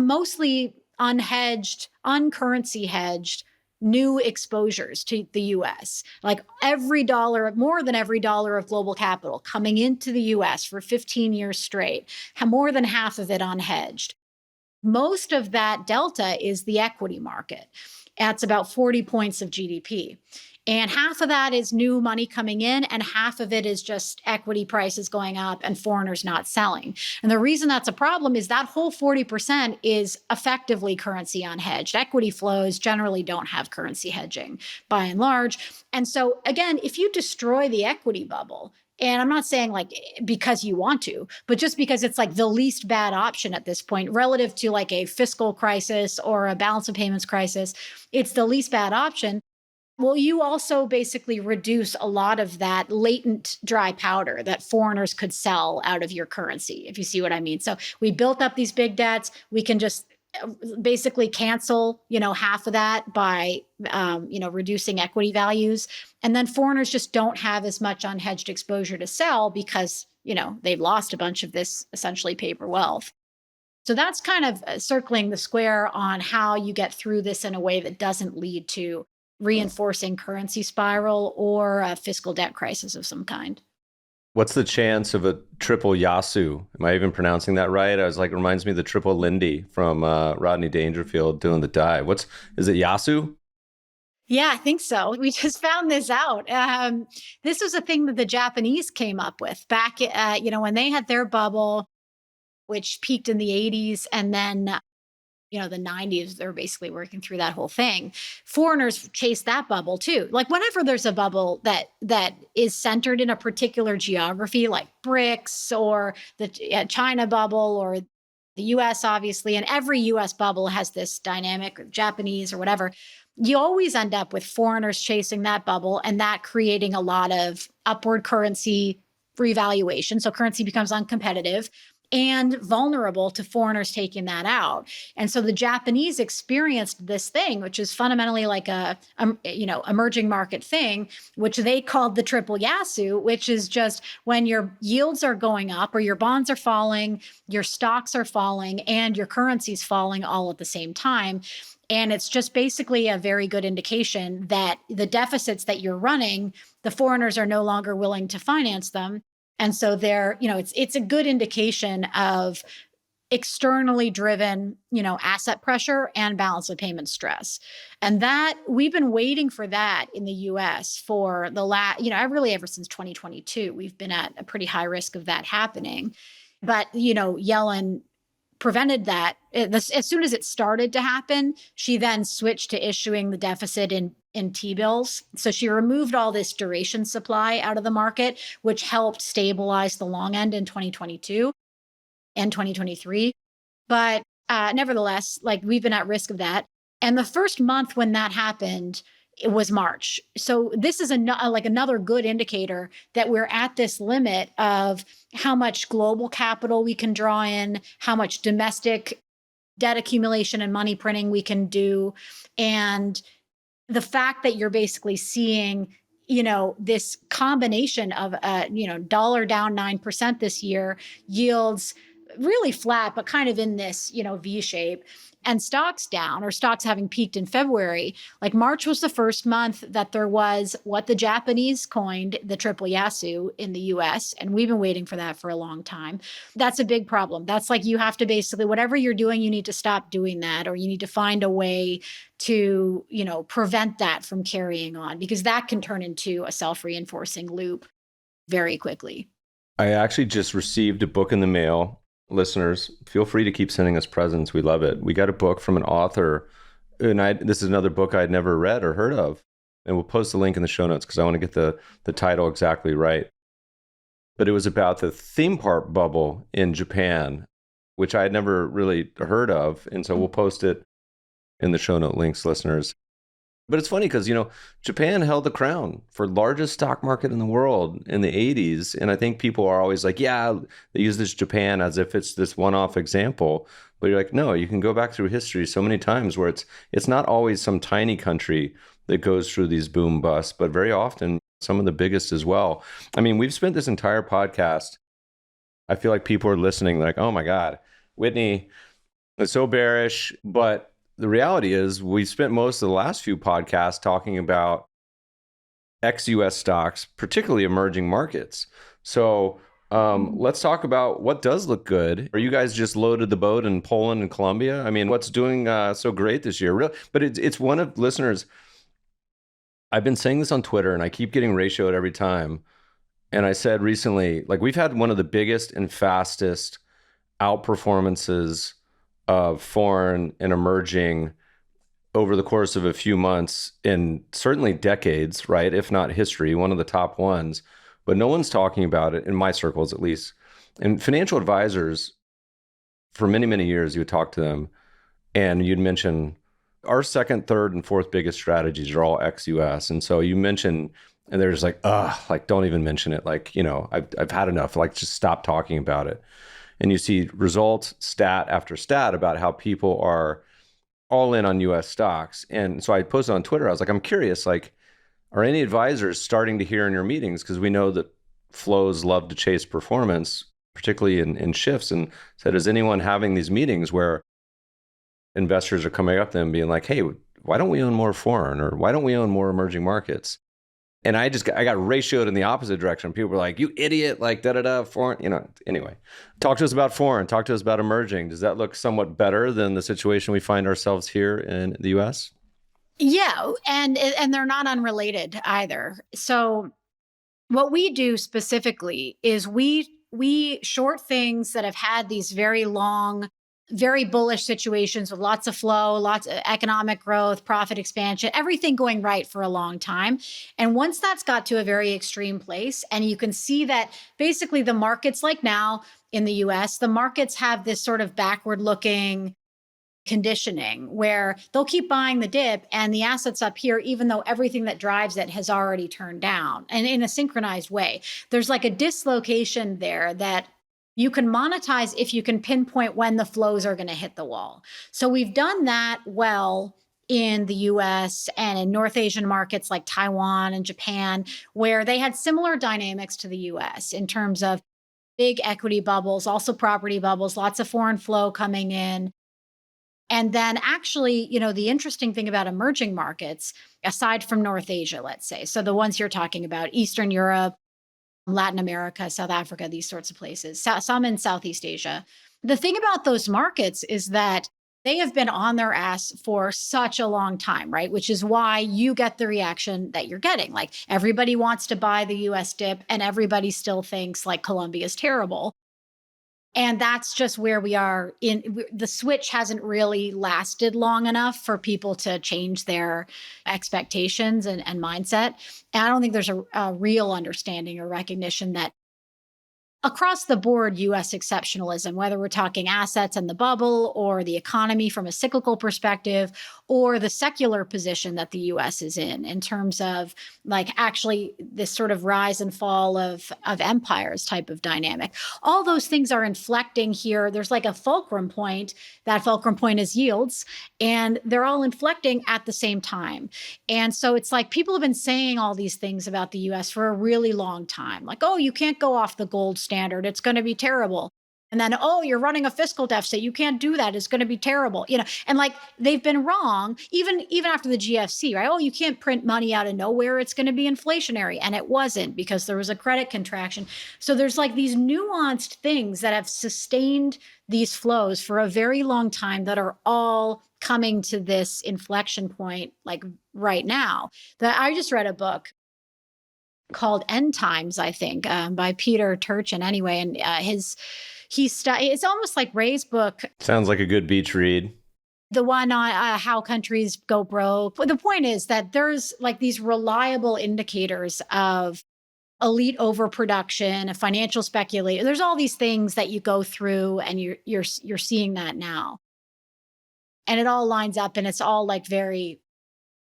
mostly unhedged, uncurrency hedged, new exposures to the US. Like more than every dollar of global capital coming into the US for 15 years straight, more than half of it unhedged. Most of that delta is the equity market. That's about 40 points of GDP. And half of that is new money coming in, and half of it is just equity prices going up and foreigners not selling. And the reason that's a problem is that whole 40% is effectively currency unhedged. Equity flows generally don't have currency hedging by and large. And so again, if you destroy the equity bubble, and I'm not saying like because you want to, but just because it's like the least bad option at this point relative to like a fiscal crisis or a balance of payments crisis, it's the least bad option. Well, you also basically reduce a lot of that latent dry powder that foreigners could sell out of your currency, if you see what I mean. So we built up these big debts. We can just basically cancel, half of that by, reducing equity values. And then foreigners just don't have as much unhedged exposure to sell because, they've lost a bunch of this essentially paper wealth. So that's kind of circling the square on how you get through this in a way that doesn't lead to reinforcing currency spiral or a fiscal debt crisis of some kind. What's the chance of a triple Yasu? Am I even pronouncing that right? I was like, it reminds me of the triple Lindy from Rodney Dangerfield doing the dive. Is it Yasu? Yeah, I think so. We just found this out. This was a thing that the Japanese came up with back, when they had their bubble, which peaked in the 80s, and then the 90s, they're basically working through that whole thing. Foreigners chase that bubble too. Like whenever there's a bubble that is centered in a particular geography, like BRICS or the China bubble or the US, obviously, and every US bubble has this dynamic, or Japanese or whatever, you always end up with foreigners chasing that bubble and that creating a lot of upward currency revaluation. So currency becomes uncompetitive and vulnerable to foreigners taking that out. And so the Japanese experienced this thing, which is fundamentally like a emerging market thing, which they called the Triple Yasu, which is just when your yields are going up or your bonds are falling, your stocks are falling, and your currency's falling all at the same time. And it's just basically a very good indication that the deficits that you're running, the foreigners are no longer willing to finance them. And so it's a good indication of externally driven, asset pressure and balance of payment stress. And that we've been waiting for that in the US for the ever since 2022, we've been at a pretty high risk of that happening. But, Yellen prevented that. As soon as it started to happen, she then switched to issuing the deficit in T-bills. So she removed all this duration supply out of the market, which helped stabilize the long end in 2022 and 2023. But nevertheless, we've been at risk of that. And the first month when that happened, it was March. So this is another good indicator that we're at this limit of how much global capital we can draw in, how much domestic debt accumulation and money printing we can do. And the fact that you're basically seeing, this combination of, dollar down 9% this year, yields really flat, but kind of in this, V shape, and stocks down, or stocks having peaked in February. Like March was the first month that there was what the Japanese coined the Triple Yasu in the US. And we've been waiting for that for a long time. That's a big problem. That's you have to basically, whatever you're doing, you need to stop doing that, or you need to find a way to, prevent that from carrying on, because that can turn into a self-reinforcing loop very quickly. I actually just received a book in the mail. Listeners, feel free to keep sending us presents. We love it. We got a book from an author, and this is another book I'd never read or heard of. And we'll post the link in the show notes because I want to get the title exactly right. But it was about the theme park bubble in Japan, which I had never really heard of. And so we'll post it in the show note links, listeners. But it's funny because, Japan held the crown for largest stock market in the world in the 80s. And I think people are always like, yeah, they use this Japan as if it's this one-off example. But you're like, no, you can go back through history so many times where it's not always some tiny country that goes through these boom busts, but very often some of the biggest as well. I mean, we've spent this entire podcast, I feel like people are listening like, oh my God, Whitney is so bearish, but the reality is we spent most of the last few podcasts talking about ex-US stocks, particularly emerging markets. So let's talk about what does look good. Are you guys just loaded the boat in Poland and Colombia? I mean, what's doing so great this year? But it's one of listeners. I've been saying this on Twitter and I keep getting ratioed every time. And I said recently, we've had one of the biggest and fastest outperformances of foreign and emerging over the course of a few months in certainly decades, right? If not history, one of the top ones. But no one's talking about it, in my circles at least. And financial advisors, for many, many years, you would talk to them and you'd mention our second, third, and fourth biggest strategies are all ex-US. And so you mention, and they're just like, don't even mention it. I've had enough. Just stop talking about it. And you see results, stat after stat about how people are all in on US stocks. And so I posted on Twitter, I was like, I'm curious, are any advisors starting to hear in your meetings? Because we know that flows love to chase performance, particularly in shifts. And said, is anyone having these meetings where investors are coming up to them being like, hey, why don't we own more foreign? Or why don't we own more emerging markets? And I got ratioed in the opposite direction. People were like, you idiot, foreign, anyway. Talk to us about foreign, talk to us about emerging. Does that look somewhat better than the situation we find ourselves here in the US? Yeah, and they're not unrelated either. So what we do specifically is we short things that have had these very long, very bullish situations with lots of flow, lots of economic growth, profit expansion, everything going right for a long time. And once that's got to a very extreme place, and you can see that basically the markets, like now in the US, the markets have this sort of backward looking conditioning where they'll keep buying the dip and the assets up here, even though everything that drives it has already turned down, and in a synchronized way. There's like a dislocation there that you can monetize if you can pinpoint when the flows are going to hit the wall. So we've done that well in the US and in North Asian markets like Taiwan and Japan, where they had similar dynamics to the US in terms of big equity bubbles, also property bubbles, lots of foreign flow coming in. And then actually, the interesting thing about emerging markets, aside from North Asia, let's say, so the ones you're talking about, Eastern Europe, Latin America, South Africa, these sorts of places, some in Southeast Asia. The thing about those markets is that they have been on their ass for such a long time, right? Which is why you get the reaction that you're getting. Like everybody wants to buy the US dip and everybody still thinks like Colombia is terrible. And that's just where we are the switch hasn't really lasted long enough for people to change their expectations and mindset. And I don't think there's a real understanding or recognition that across the board, US exceptionalism, whether we're talking assets and the bubble or the economy from a cyclical perspective, or the secular position that the US is in terms of like actually this sort of rise and fall of empires type of dynamic. All those things are inflecting here. There's like a fulcrum point. That fulcrum point is yields, and they're all inflecting at the same time. And so it's like people have been saying all these things about the US for a really long time. Like, oh, you can't go off the gold standard. It's going to be terrible. And then, oh, you're running a fiscal deficit. You can't do that. It's going to be terrible. And like they've been wrong, even after the GFC, right? Oh, you can't print money out of nowhere. It's going to be inflationary. And it wasn't, because there was a credit contraction. So there's like these nuanced things that have sustained these flows for a very long time that are all coming to this inflection point, like right now. That I just read a book called End Times, I think, by Peter Turchin anyway. And it's almost like Ray's book. Sounds like a good beach read. The one on how countries go broke. But the point is that there's like these reliable indicators of elite overproduction, of financial speculation. There's all these things that you go through, and you're seeing that now. And it all lines up, and it's all like very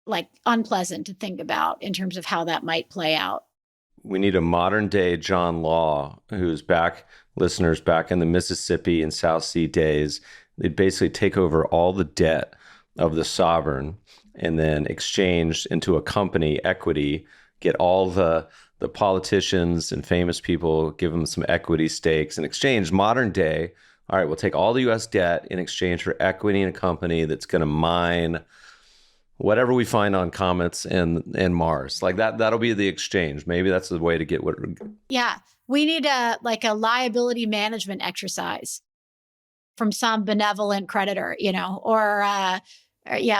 like unpleasant to think about in terms of how that might play out. We need a modern day John Law, who's listeners back in the Mississippi and South Sea days. They'd basically take over all the debt of the sovereign and then exchange into a company equity, get all the politicians and famous people, give them some equity stakes in exchange. Modern day, all right, we'll take all the US debt in exchange for equity in a company that's going to mine whatever we find on comets and Mars. Like that'll be the exchange. Maybe that's the way to get what. Yeah. We need a liability management exercise from some benevolent creditor, or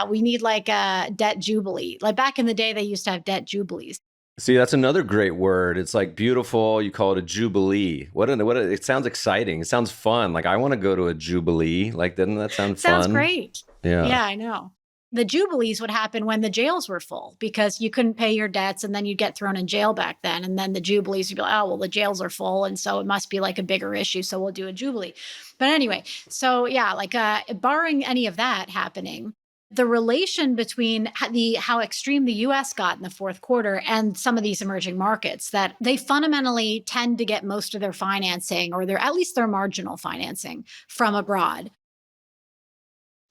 we need like a debt jubilee. Like back in the day, they used to have debt jubilees. See, that's another great word. It's like beautiful. You call it a jubilee. It sounds exciting. It sounds fun. Like I want to go to a jubilee. Like, doesn't that sound fun? Sounds great. Yeah. Yeah, I know. The jubilees would happen when the jails were full because you couldn't pay your debts and then you'd get thrown in jail back then. And then the jubilees would be like, oh, well, the jails are full. And so it must be like a bigger issue. So we'll do a jubilee. But anyway, so yeah, like barring any of that happening, the relation between how extreme the US got in the fourth quarter and some of these emerging markets, that they fundamentally tend to get most of their financing, or at least their marginal financing, from abroad.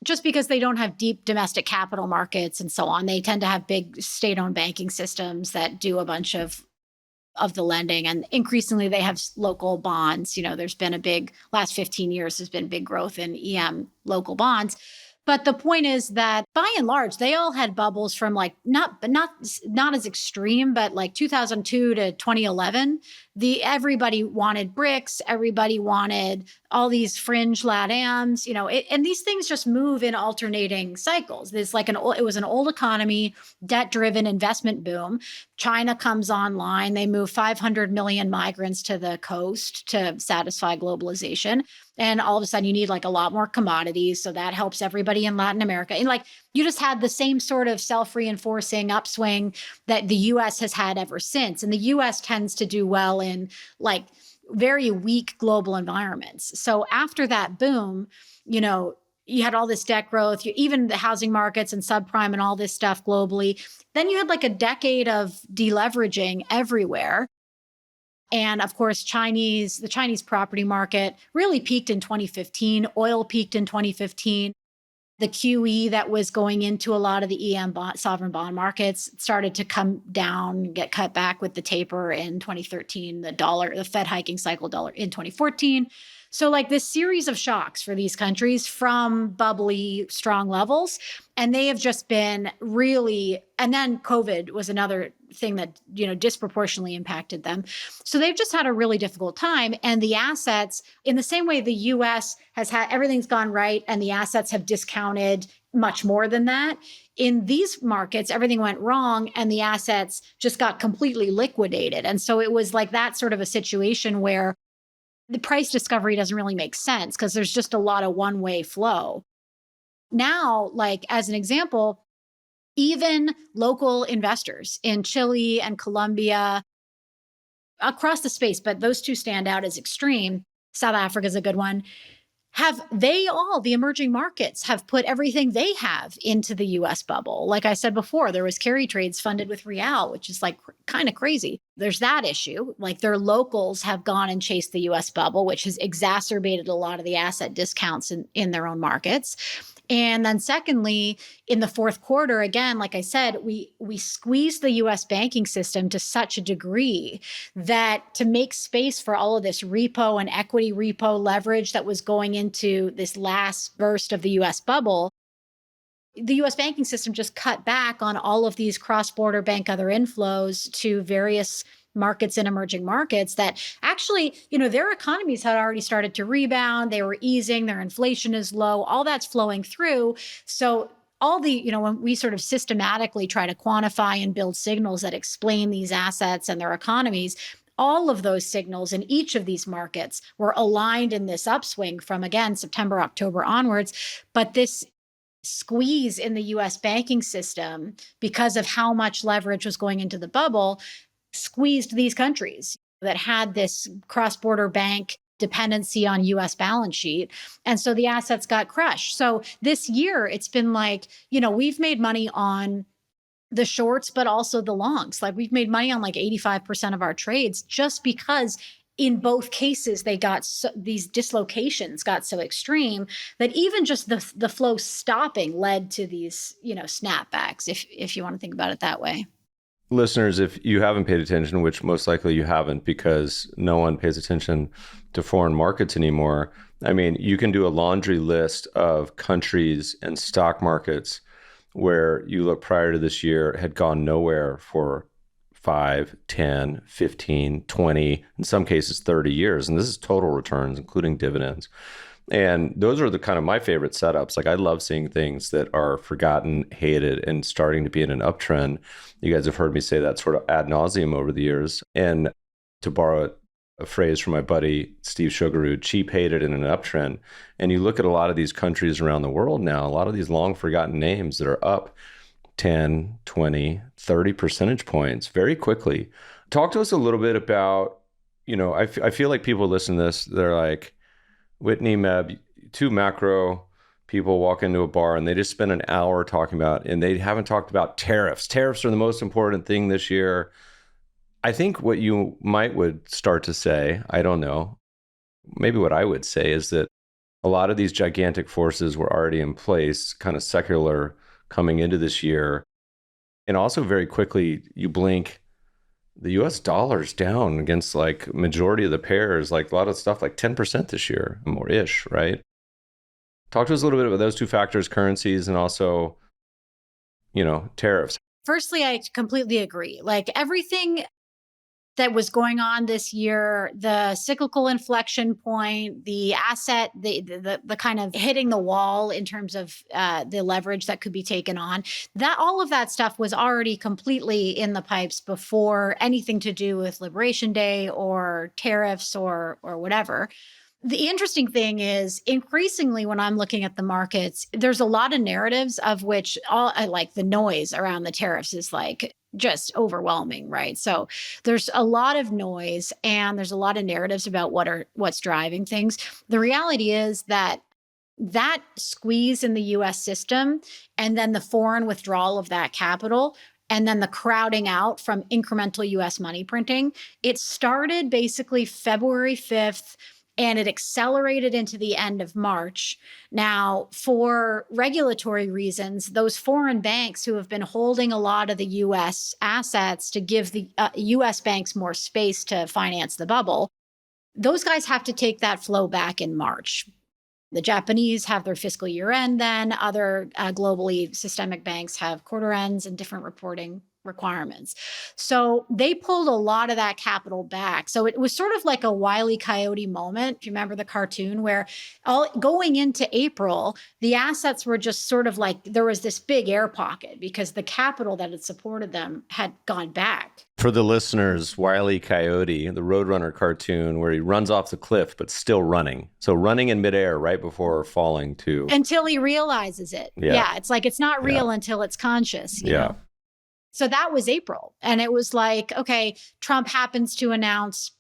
Just because they don't have deep domestic capital markets and so on. They tend to have big state-owned banking systems that do a bunch of the lending. And increasingly, they have local bonds. There's been last 15 years, there's been big growth in EM local bonds. But the point is that by and large, they all had bubbles from like not as extreme, but like 2002 to 2011. Everybody wanted BRICS, everybody wanted all these fringe LATAMs, and these things just move in alternating cycles. There's like it was an old economy, debt-driven investment boom. China comes online, they move 500 million migrants to the coast to satisfy globalization. And all of a sudden you need like a lot more commodities. So that helps everybody in Latin America. And like you just had the same sort of self-reinforcing upswing that the US has had ever since. And the US tends to do well in like very weak global environments. So after that boom, You had all this debt growth, even the housing markets and subprime and all this stuff globally. Then you had like a decade of deleveraging everywhere. And of course, the Chinese property market really peaked in 2015. Oil peaked in 2015. The QE that was going into a lot of the sovereign bond markets started to come down, get cut back with the taper in 2013, the Fed hiking cycle dollar in 2014. So like this series of shocks for these countries from bubbly, strong levels. And they have just been really, and then COVID was another thing that, disproportionately impacted them. So they've just had a really difficult time. And the assets, in the same way the US has had, everything's gone right and the assets have discounted much more than that. In these markets, everything went wrong and the assets just got completely liquidated. And so it was like that sort of a situation where the price discovery doesn't really make sense because there's just a lot of one-way flow. Now, like as an example, even local investors in Chile and Colombia, across the space, but those two stand out as extreme. South Africa is a good one. The emerging markets have put everything they have into the US bubble. Like I said before, there was carry trades funded with real, which is like kind of crazy. There's that issue. Like their locals have gone and chased the US bubble, which has exacerbated a lot of the asset discounts in their own markets. And then secondly, in the fourth quarter, again, like I said, we squeezed the US banking system to such a degree that to make space for all of this repo and equity repo leverage that was going into this last burst of the US bubble, the US banking system just cut back on all of these cross-border bank other inflows to various markets in emerging markets that actually, their economies had already started to rebound. They were easing, their inflation is low, all that's flowing through. So all the, when we sort of systematically try to quantify and build signals that explain these assets and their economies, all of those signals in each of these markets were aligned in this upswing from, again, September, October onwards. But this squeeze in the US banking system, because of how much leverage was going into the bubble, squeezed these countries that had this cross-border bank dependency on US balance sheet. And so the assets got crushed. So this year, it's been like, we've made money on the shorts, but also the longs. Like we've made money on like 85% of our trades just because in both cases, these dislocations got so extreme that even just the flow stopping led to these, snapbacks, if you want to think about it that way. Listeners, if you haven't paid attention, which most likely you haven't because no one pays attention to foreign markets anymore, I mean, you can do a laundry list of countries and stock markets where you look prior to this year had gone nowhere for 5, 10, 15, 20, in some cases 30 years. And this is total returns, including dividends. And those are the kind of my favorite setups. Like I love seeing things that are forgotten, hated, and starting to be in an uptrend. You guys have heard me say that sort of ad nauseum over the years. And to borrow a phrase from my buddy, Steve Sugarud, cheap hated in an uptrend. And you look at a lot of these countries around the world now, a lot of these long forgotten names that are up 10, 20, 30 percentage points very quickly. Talk to us a little bit about, I feel like people listen to this, they're like, Whitney, Meb, two macro people walk into a bar and they just spend an hour talking about, and they haven't talked about tariffs. Tariffs are the most important thing this year. I think what you would start to say, I don't know, maybe what I would say is that a lot of these gigantic forces were already in place, kind of secular coming into this year. And also very quickly, you blink, the US dollar's down against like majority of the pairs, like a lot of stuff like 10% this year, more ish, right? Talk to us a little bit about those two factors, currencies, and also, tariffs. Firstly, I completely agree. Like everything that was going on this year, the cyclical inflection point, the asset, the kind of hitting the wall in terms of the leverage that could be taken on, that all of that stuff was already completely in the pipes before anything to do with Liberation Day or tariffs or whatever. The interesting thing is increasingly when I'm looking at the markets, there's a lot of narratives of which like the noise around the tariffs is like just overwhelming, right? So there's a lot of noise and there's a lot of narratives about what's driving things. The reality is that that squeeze in the US system, and then the foreign withdrawal of that capital, and then the crowding out from incremental US money printing, it started basically February 5th and it accelerated into the end of March. Now, for regulatory reasons, those foreign banks who have been holding a lot of the US assets to give the US banks more space to finance the bubble, those guys have to take that flow back in March. The Japanese have their fiscal year end then. Other globally systemic banks have quarter ends and different reporting requirements. So they pulled a lot of that capital back. So it was sort of like a Wile E. Coyote moment. If you remember the cartoon, where going into April, the assets were just sort of like there was this big air pocket because the capital that had supported them had gone back. For the listeners, Wile E. Coyote, the Roadrunner cartoon where he runs off the cliff but still running. So running in midair right before falling too. Until he realizes it. Yeah, it's like it's not real until it's conscious. You know? So that was April. And it was like, okay, Trump happens to announce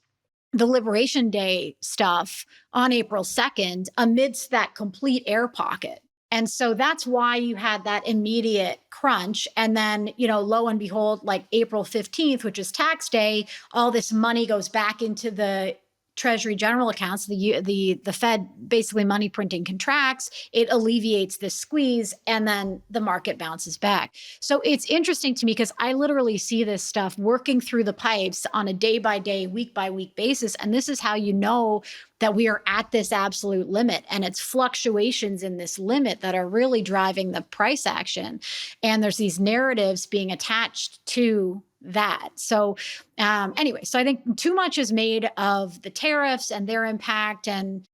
the Liberation Day stuff on April 2nd amidst that complete air pocket. And so that's why you had that immediate crunch. And then, lo and behold, like April 15th, which is tax day, all this money goes back into the Treasury general accounts. The Fed basically money printing contracts. It alleviates this squeeze, and then the market bounces back. So it's interesting to me because I literally see this stuff working through the pipes on a day by day, week by week basis. And this is how you know that we are at this absolute limit, and it's fluctuations in this limit that are really driving the price action. And there's these narratives being attached to that. So anyway, so I think too much is made of the tariffs and their impact, and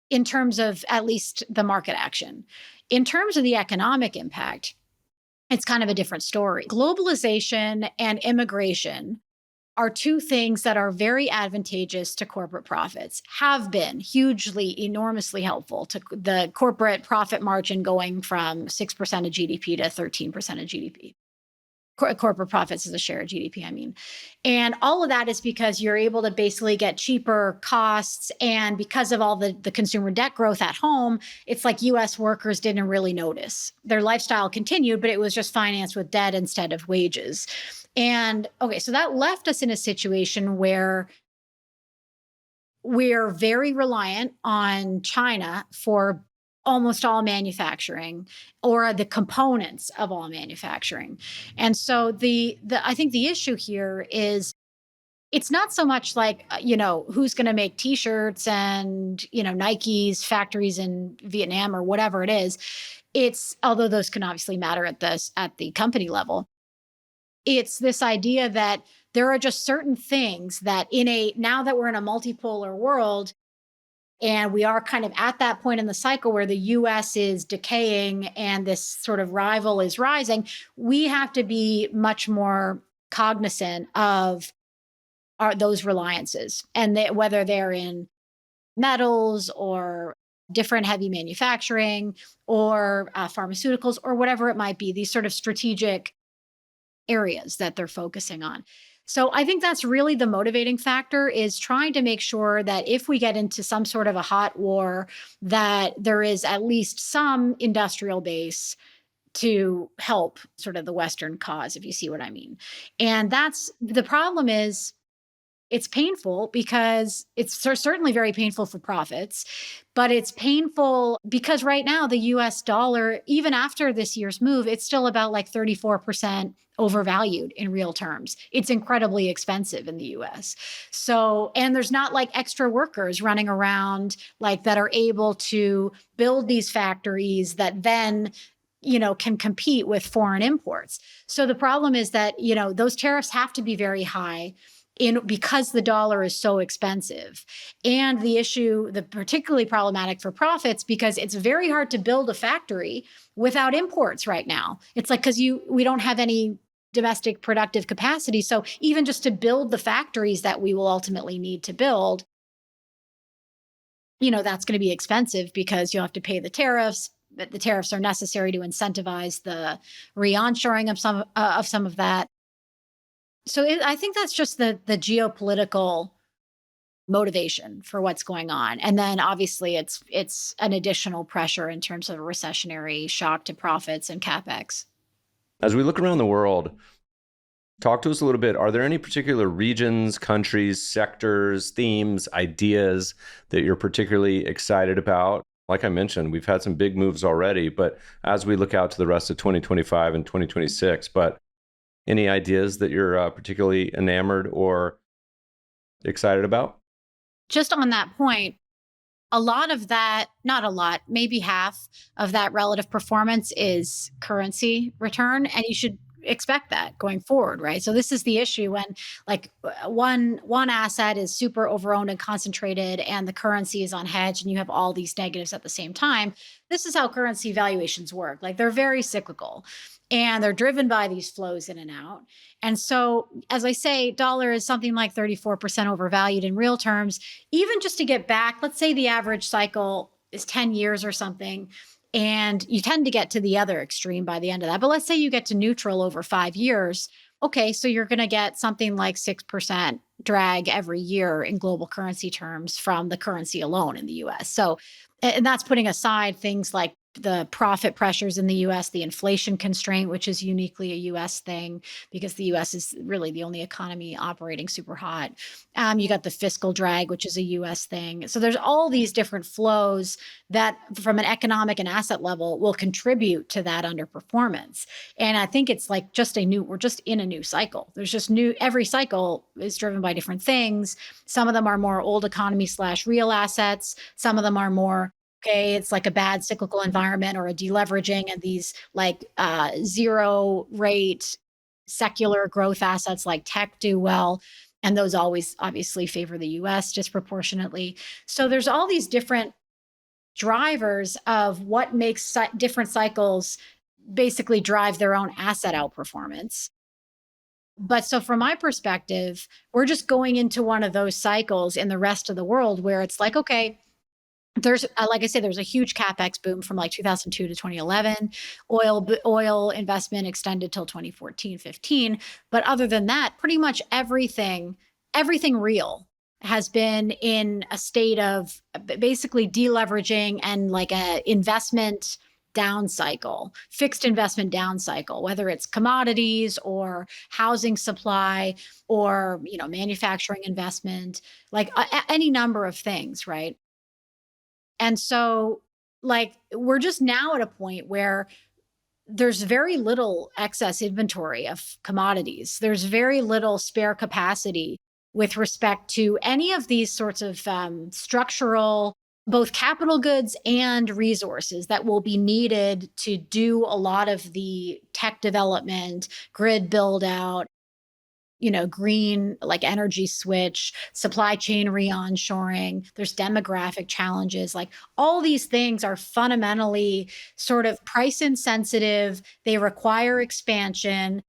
in terms of at least the market action. In terms of the economic impact, it's kind of a different story. Globalization and immigration are two things that are very advantageous to corporate profits, have been hugely, enormously helpful to the corporate profit margin going from 6% of GDP to 13% of GDP. Corporate profits as a share of GDP, I mean. And all of that is because you're able to basically get cheaper costs. And because of all the consumer debt growth at home, it's like US workers didn't really notice. Their lifestyle continued, but it was just financed with debt instead of wages. And okay, so that left us in a situation where we're very reliant on China for almost all manufacturing, or the components of all manufacturing. And so I think the issue here is it's not so much like, who's going to make t-shirts and, Nike's factories in Vietnam or whatever it is. It's, although those can obviously matter at the company level, it's this idea that there are just certain things that now that we're in a multipolar world, and we are kind of at that point in the cycle where the US is decaying and this sort of rival is rising, we have to be much more cognizant of those reliances, and whether they're in metals or different heavy manufacturing or pharmaceuticals or whatever it might be, these sort of strategic areas that they're focusing on. So I think that's really the motivating factor, is trying to make sure that if we get into some sort of a hot war, that there is at least some industrial base to help sort of the Western cause, if you see what I mean. And that's the problem. Is it's painful because it's certainly very painful for profits, but it's painful because right now the US dollar, even after this year's move, it's still about like 34% overvalued in real terms. It's incredibly expensive in the US. So, and there's not like extra workers running around like that are able to build these factories that then can compete with foreign imports. So the problem is that, those tariffs have to be very high because the dollar is so expensive. And the issue, particularly problematic for profits, because it's very hard to build a factory without imports right now. It's like, because we don't have any domestic productive capacity. So even just to build the factories that we will ultimately need to build, that's going to be expensive because you'll have to pay the tariffs. But the tariffs are necessary to incentivize the re-onshoring of some of that. So I think that's just the geopolitical motivation for what's going on. And then obviously it's an additional pressure in terms of a recessionary shock to profits and capex. As we look around the world, talk to us a little bit. Are there any particular regions, countries, sectors, themes, ideas that you're particularly excited about? Like I mentioned, we've had some big moves already, but as we look out to the rest of 2025 and 2026, but any ideas that you're particularly enamored or excited about? Just on that point, a lot of that, not a lot, maybe half of that relative performance is currency return. And you should expect that going forward, right? So this is the issue when like one asset is super overowned and concentrated and the currency is on hedge and you have all these negatives at the same time. This is how currency valuations work. Like they're very cyclical and they're driven by these flows in and out. And so, as I say, dollar is something like 34% overvalued in real terms. Even just to get back, let's say the average cycle is 10 years or something, and you tend to get to the other extreme by the end of that. But let's say you get to neutral over 5 years. Okay, so you're going to get something like 6% drag every year in global currency terms from the currency alone in the US. So, and that's putting aside things like the profit pressures in the US, the inflation constraint, which is uniquely a US thing because the US is really the only economy operating super hot. You got the fiscal drag, which is a US thing. So there's all these different flows that from an economic and asset level will contribute to that underperformance. And I think it's like we're just in a new cycle. There's just every cycle is driven by different things. Some of them are more old economy / real assets. Some of them are more, okay, it's like a bad cyclical environment or a deleveraging, and these like zero rate secular growth assets like tech do well. And those always obviously favor the US disproportionately. So there's all these different drivers of what makes different cycles basically drive their own asset outperformance. But so from my perspective, we're just going into one of those cycles in the rest of the world where it's like, okay, there's like I said, there's a huge capex boom from like 2002 to 2011. Oil investment extended till 2014, 15. But other than that, pretty much everything real has been in a state of basically deleveraging and like a investment down cycle, fixed investment down cycle, whether it's commodities or housing supply or, manufacturing investment, like any number of things, right? And so, like, we're just now at a point where there's very little excess inventory of commodities. There's very little spare capacity with respect to any of these sorts of structural, both capital goods and resources that will be needed to do a lot of the tech development, grid build out, green like energy switch, supply chain re-onshoring. There's demographic challenges. Like all these things are fundamentally sort of price insensitive. They require expansion.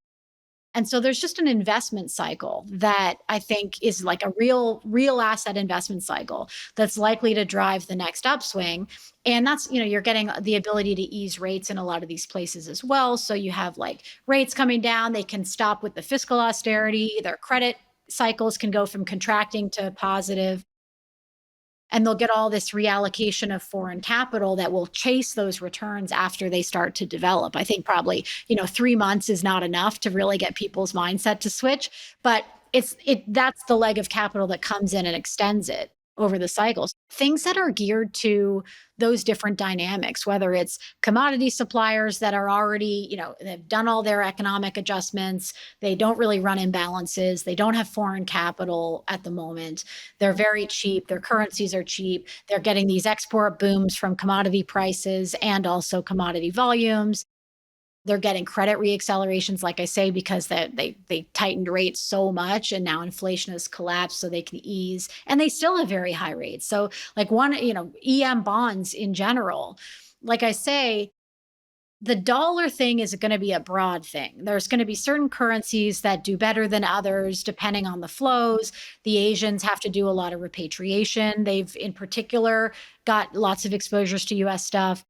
And so there's just an investment cycle that I think is like a real asset investment cycle that's likely to drive the next upswing. And that's, you're getting the ability to ease rates in a lot of these places as well. So you have like rates coming down, they can stop with the fiscal austerity, their credit cycles can go from contracting to positive. And they'll get all this reallocation of foreign capital that will chase those returns after they start to develop. I think probably, 3 months is not enough to really get people's mindset to switch, but that's the leg of capital that comes in and extends it over the cycles. Things that are geared to those different dynamics, whether it's commodity suppliers that are already, they've done all their economic adjustments, they don't really run imbalances, they don't have foreign capital at the moment, they're very cheap, their currencies are cheap, they're getting these export booms from commodity prices and also commodity volumes. They're getting credit reaccelerations, like I say, because they tightened rates so much and now inflation has collapsed so they can ease. And they still have very high rates. So like EM bonds in general, like I say, the dollar thing is going to be a broad thing. There's going to be certain currencies that do better than others, depending on the flows. The Asians have to do a lot of repatriation. They've in particular got lots of exposures to US stuff.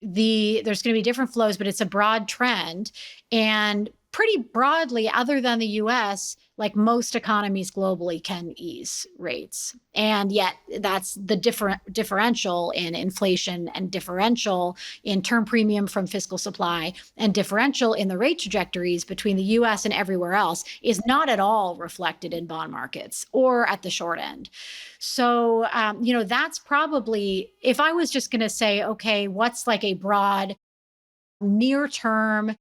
There's going to be different flows, but it's a broad trend. And pretty broadly, other than the US, like most economies globally can ease rates. And yet that's the differential in inflation and differential in term premium from fiscal supply and differential in the rate trajectories between the US and everywhere else is not at all reflected in bond markets or at the short end. So, that's probably, if I was just going to say, okay, what's like a broad near term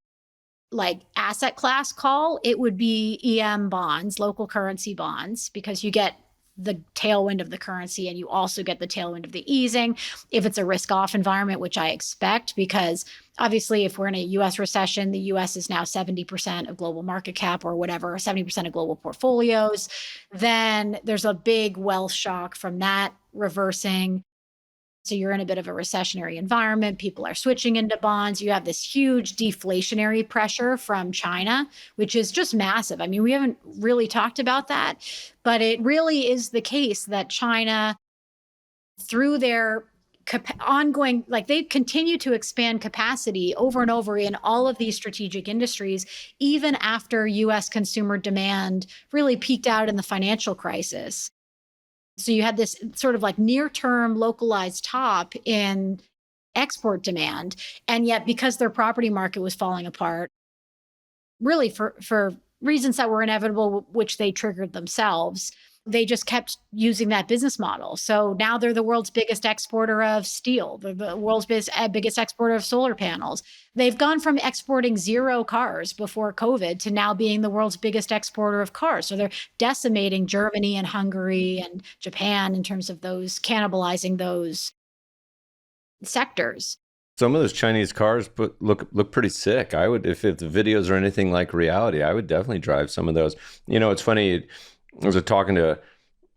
like asset class call, it would be EM bonds, local currency bonds, because you get the tailwind of the currency and you also get the tailwind of the easing. If it's a risk off environment, which I expect, because obviously if we're in a US recession, the US is now 70% of global market cap or whatever, 70% of global portfolios, then there's a big wealth shock from that reversing. So you're in a bit of a recessionary environment. People are switching into bonds. You have this huge deflationary pressure from China, which is just massive. I mean, we haven't really talked about that, but it really is the case that China, through their ongoing, like they continue to expand capacity over and over in all of these strategic industries, even after US consumer demand really peaked out in the financial crisis. So you had this sort of like near-term localized top in export demand. And yet because their property market was falling apart, really for reasons that were inevitable, which they triggered themselves, they just kept using that business model. So now they're the world's biggest exporter of steel, the world's biggest exporter of solar panels. They've gone from exporting 0 cars before COVID to now being the world's biggest exporter of cars. So they're decimating Germany and Hungary and Japan in terms of those, cannibalizing those sectors. Some of those Chinese cars look pretty sick. I would, if the videos are anything like reality, I would definitely drive some of those. It's funny. I was talking to,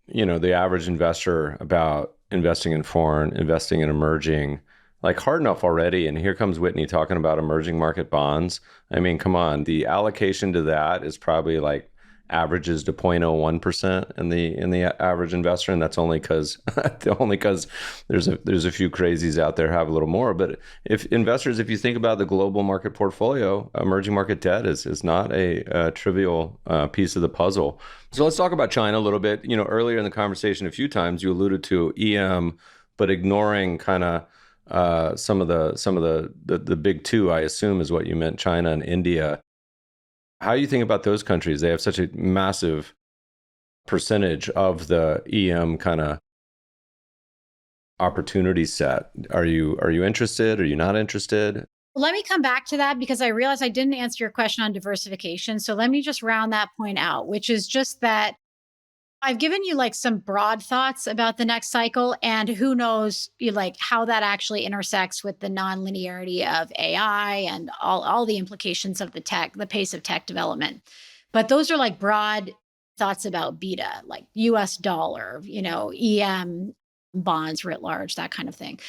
the average investor about investing in foreign, investing in emerging, like hard enough already. And here comes Whitney talking about emerging market bonds. I mean, come on, the allocation to that is probably like averages to 0.01% in the average investor, and that's only because there's a few crazies out there have a little more. But if you think about the global market portfolio, emerging market debt is not a trivial piece of the puzzle. So let's talk about China a little bit. Earlier in the conversation, a few times you alluded to EM, but ignoring kind of some of the big two, I assume, is what you meant, China and India. How do you think about those countries? They have such a massive percentage of the EM kind of opportunity set. Are you interested? Are you not interested? Let me come back to that because I realized I didn't answer your question on diversification. So let me just round that point out, which is just that I've given you like some broad thoughts about the next cycle, and who knows like how that actually intersects with the nonlinearity of AI and all the implications of the pace of tech development. But those are like broad thoughts about beta, like US dollar, EM bonds writ large, that kind of thing.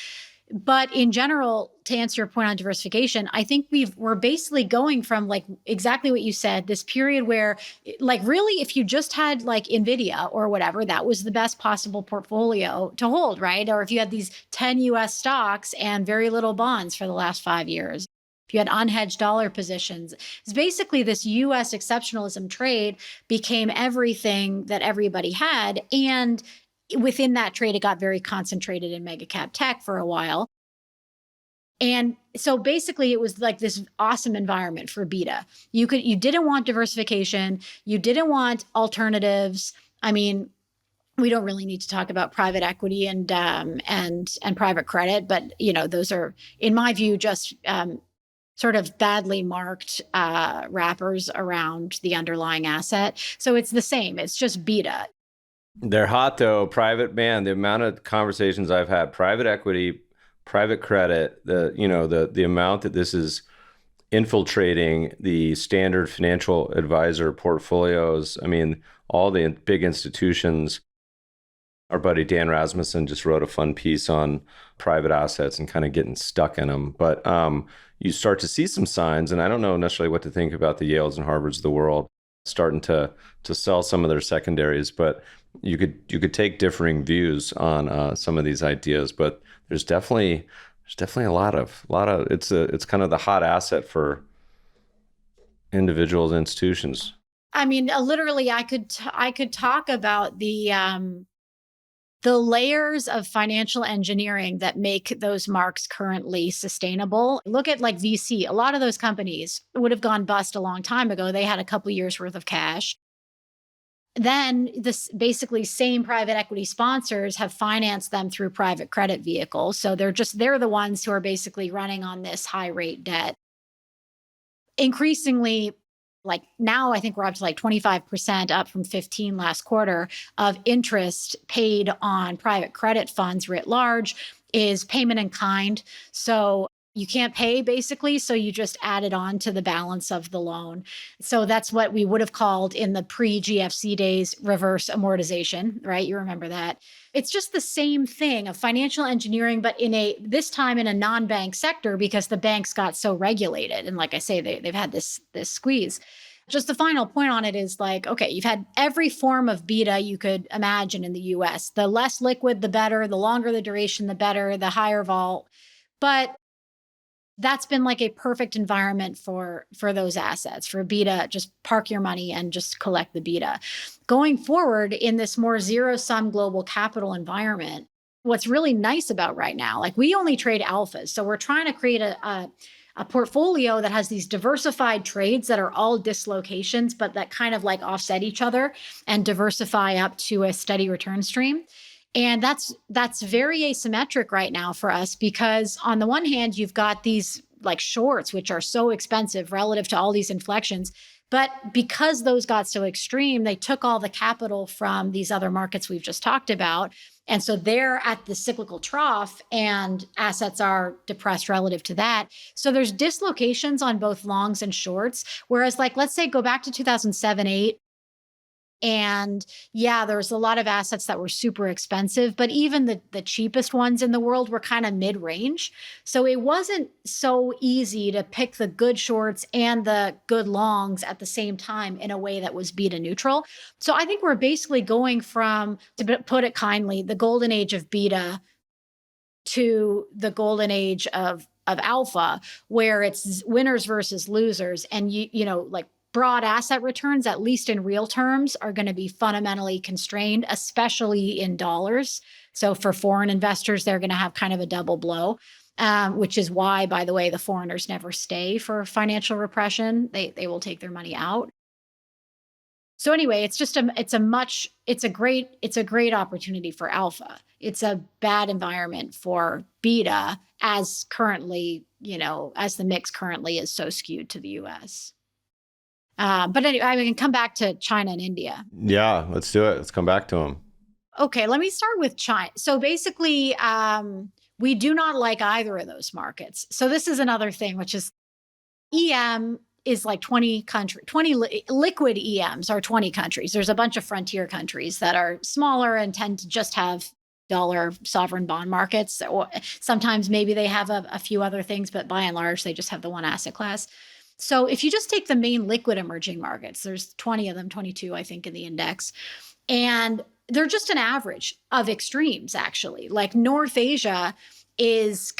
But in general, to answer your point on diversification, I think we're basically going from like exactly what you said, this period where like really if you just had like NVIDIA or whatever, that was the best possible portfolio to hold, right? Or if you had these 10 US stocks and very little bonds for the last 5 years, if you had unhedged dollar positions, it's basically this US exceptionalism trade became everything that everybody had. And within that trade, it got very concentrated in mega cap tech for a while. And so basically it was like this awesome environment for beta. You didn't want diversification. You didn't want alternatives. I mean, we don't really need to talk about private equity and private credit, but those are, in my view, just sort of badly marked wrappers around the underlying asset. So it's the same. It's just beta. They're hot though. The amount of conversations I've had, private equity, private credit, the amount that this is infiltrating the standard financial advisor portfolios. I mean, all the big institutions. Our buddy Dan Rasmussen just wrote a fun piece on private assets and kind of getting stuck in them. But you start to see some signs, and I don't know necessarily what to think about the Yales and Harvards of the world starting to sell some of their secondaries, but you could take differing views on some of these ideas. But there's definitely a lot of it's kind of the hot asset for individuals, institutions? I mean, literally, I could talk about the layers of financial engineering that make those marks currently sustainable. Look at like VC. A lot of those companies would have gone bust a long time ago. They had a couple years worth of cash. Then this basically same private equity sponsors have financed them through private credit vehicles. So they're the ones who are basically running on this high rate debt. Increasingly, like now I think we're up to like 25% up from 15 last quarter of interest paid on private credit funds writ large is payment in kind. So you can't pay basically, so you just add it on to the balance of the loan. So that's what we would have called in the pre-GFC days reverse amortization, right? You remember that. It's just the same thing of financial engineering, but this time in a non-bank sector because the banks got so regulated. And like I say, they've had this squeeze. Just the final point on it is like, okay, you've had every form of beta you could imagine in the US. The less liquid, the better. The longer the duration, the better. The higher vol. But that's been like a perfect environment for those assets, for beta. Just park your money and just collect the beta. Going forward in this more zero-sum global capital environment, what's really nice about right now, like we only trade alphas. So we're trying to create a portfolio that has these diversified trades that are all dislocations, but that kind of like offset each other and diversify up to a steady return stream. And that's very asymmetric right now for us because on the one hand, you've got these like shorts, which are so expensive relative to all these inflections. But because those got so extreme, they took all the capital from these other markets we've just talked about. And so they're at the cyclical trough and assets are depressed relative to that. So there's dislocations on both longs and shorts. Whereas like, let's say go back to 2007, 8. And yeah, there's a lot of assets that were super expensive, but even the cheapest ones in the world were kind of mid-range. So it wasn't so easy to pick the good shorts and the good longs at the same time in a way that was beta neutral. So I think we're basically going from, to put it kindly, the golden age of beta to the golden age of alpha, where it's winners versus losers. And you know, like broad asset returns, at least in real terms, are going to be fundamentally constrained, especially in dollars. So for foreign investors, they're going to have kind of a double blow, which is why, by the way, the foreigners never stay for financial repression. They will take their money out. So anyway, it's a great opportunity for alpha. It's a bad environment for beta as currently, as the mix currently is so skewed to the US. But anyway, I can come back to China and India. Yeah, let's do it. Let's come back to them. Okay, let me start with China. So basically, we do not like either of those markets. So this is another thing, which is EM is like 20 liquid EMs are 20 countries. There's a bunch of frontier countries that are smaller and tend to just have dollar sovereign bond markets. Or sometimes maybe they have a few other things, but by and large, they just have the one asset class. So if you just take the main liquid emerging markets, there's 20 of them, 22, I think, in the index. And they're just an average of extremes, actually. Like North Asia has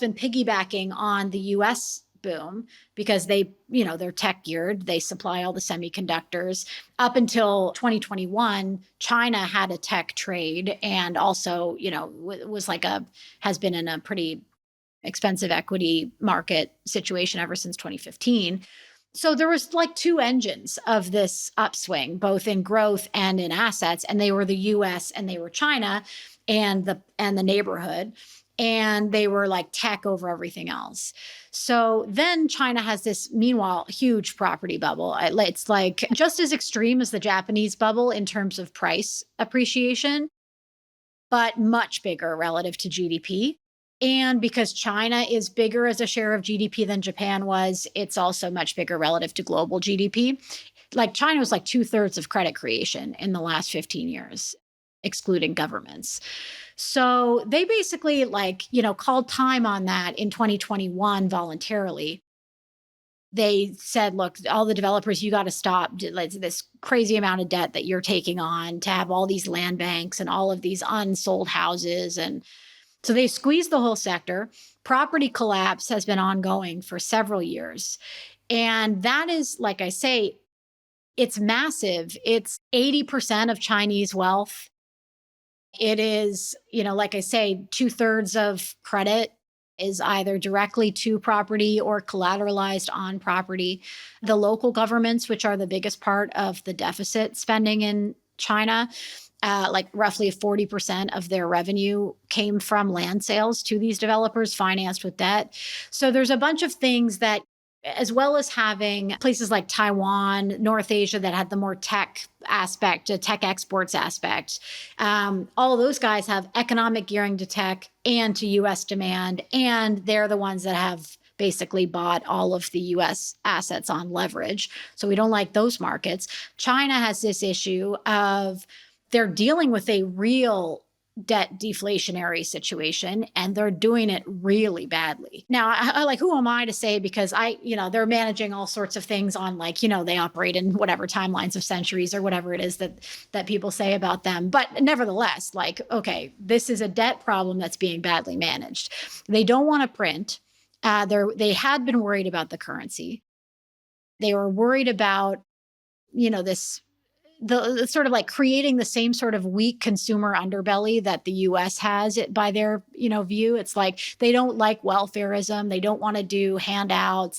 been piggybacking on the US boom because they're tech geared. They supply all the semiconductors. Up until 2021, China had a tech trade and also, has been in a pretty expensive equity market situation ever since 2015. So there was like two engines of this upswing, both in growth and in assets, and they were the US and they were China and the neighborhood, and they were like tech over everything else. So then China has this, meanwhile, huge property bubble. It's like just as extreme as the Japanese bubble in terms of price appreciation, but much bigger relative to GDP. And because China is bigger as a share of GDP than Japan was, it's also much bigger relative to global GDP. Like China was like 2/3 of credit creation in the last 15 years, excluding governments. So they basically called time on that in 2021 voluntarily. They said, look, all the developers, you got to stop this crazy amount of debt that you're taking on to have all these land banks and all of these unsold houses. And so they squeezed the whole sector. Property collapse has been ongoing for several years. And that is, like I say, it's massive. It's 80% of Chinese wealth. It is, like I say, 2/3 of credit is either directly to property or collateralized on property. The local governments, which are the biggest part of the deficit spending in China, like roughly 40% of their revenue came from land sales to these developers financed with debt. So there's a bunch of things that, as well as having places like Taiwan, North Asia that had the more tech aspect, a tech exports aspect. All of those guys have economic gearing to tech and to US demand, and they're the ones that have basically bought all of the US assets on leverage. So we don't like those markets. China has this issue of they're dealing with a real debt deflationary situation, and they're doing it really badly. Now, I like, who am I to say, because they're managing all sorts of things on they operate in whatever timelines of centuries or whatever it is that people say about them. But nevertheless, okay, this is a debt problem that's being badly managed. They don't want to print. They had been worried about the currency. They were worried about, this the sort of like creating the same sort of weak consumer underbelly that the US has it by their, view. It's like they don't like welfareism. They don't want to do handouts.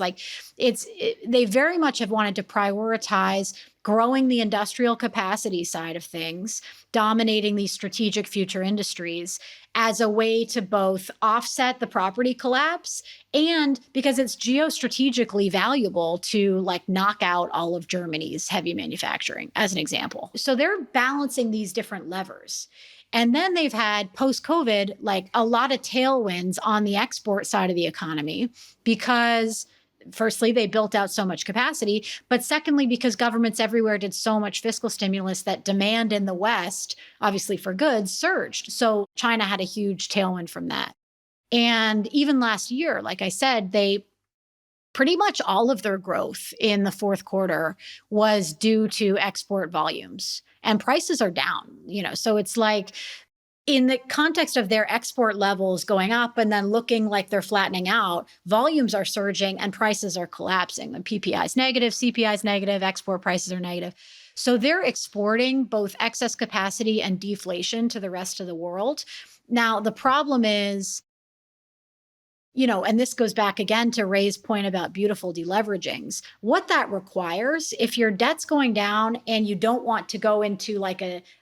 They very much have wanted to prioritize growing the industrial capacity side of things, dominating these strategic future industries as a way to both offset the property collapse and because it's geostrategically valuable to knock out all of Germany's heavy manufacturing, as an example. So they're balancing these different levers. And then they've had post-COVID, a lot of tailwinds on the export side of the economy because firstly, they built out so much capacity, but secondly, because governments everywhere did so much fiscal stimulus that demand in the West, obviously for goods, surged. So China had a huge tailwind from that. And even last year, like I said, they pretty much all of their growth in the fourth quarter was due to export volumes, and prices are down, so it's like, in the context of their export levels going up and then looking like they're flattening out, volumes are surging and prices are collapsing. The PPI is negative, CPI is negative, export prices are negative. So they're exporting both excess capacity and deflation to the rest of the world. Now, the problem is, and this goes back again to Ray's point about beautiful deleveragings. What that requires, if your debt's going down and you don't want to go into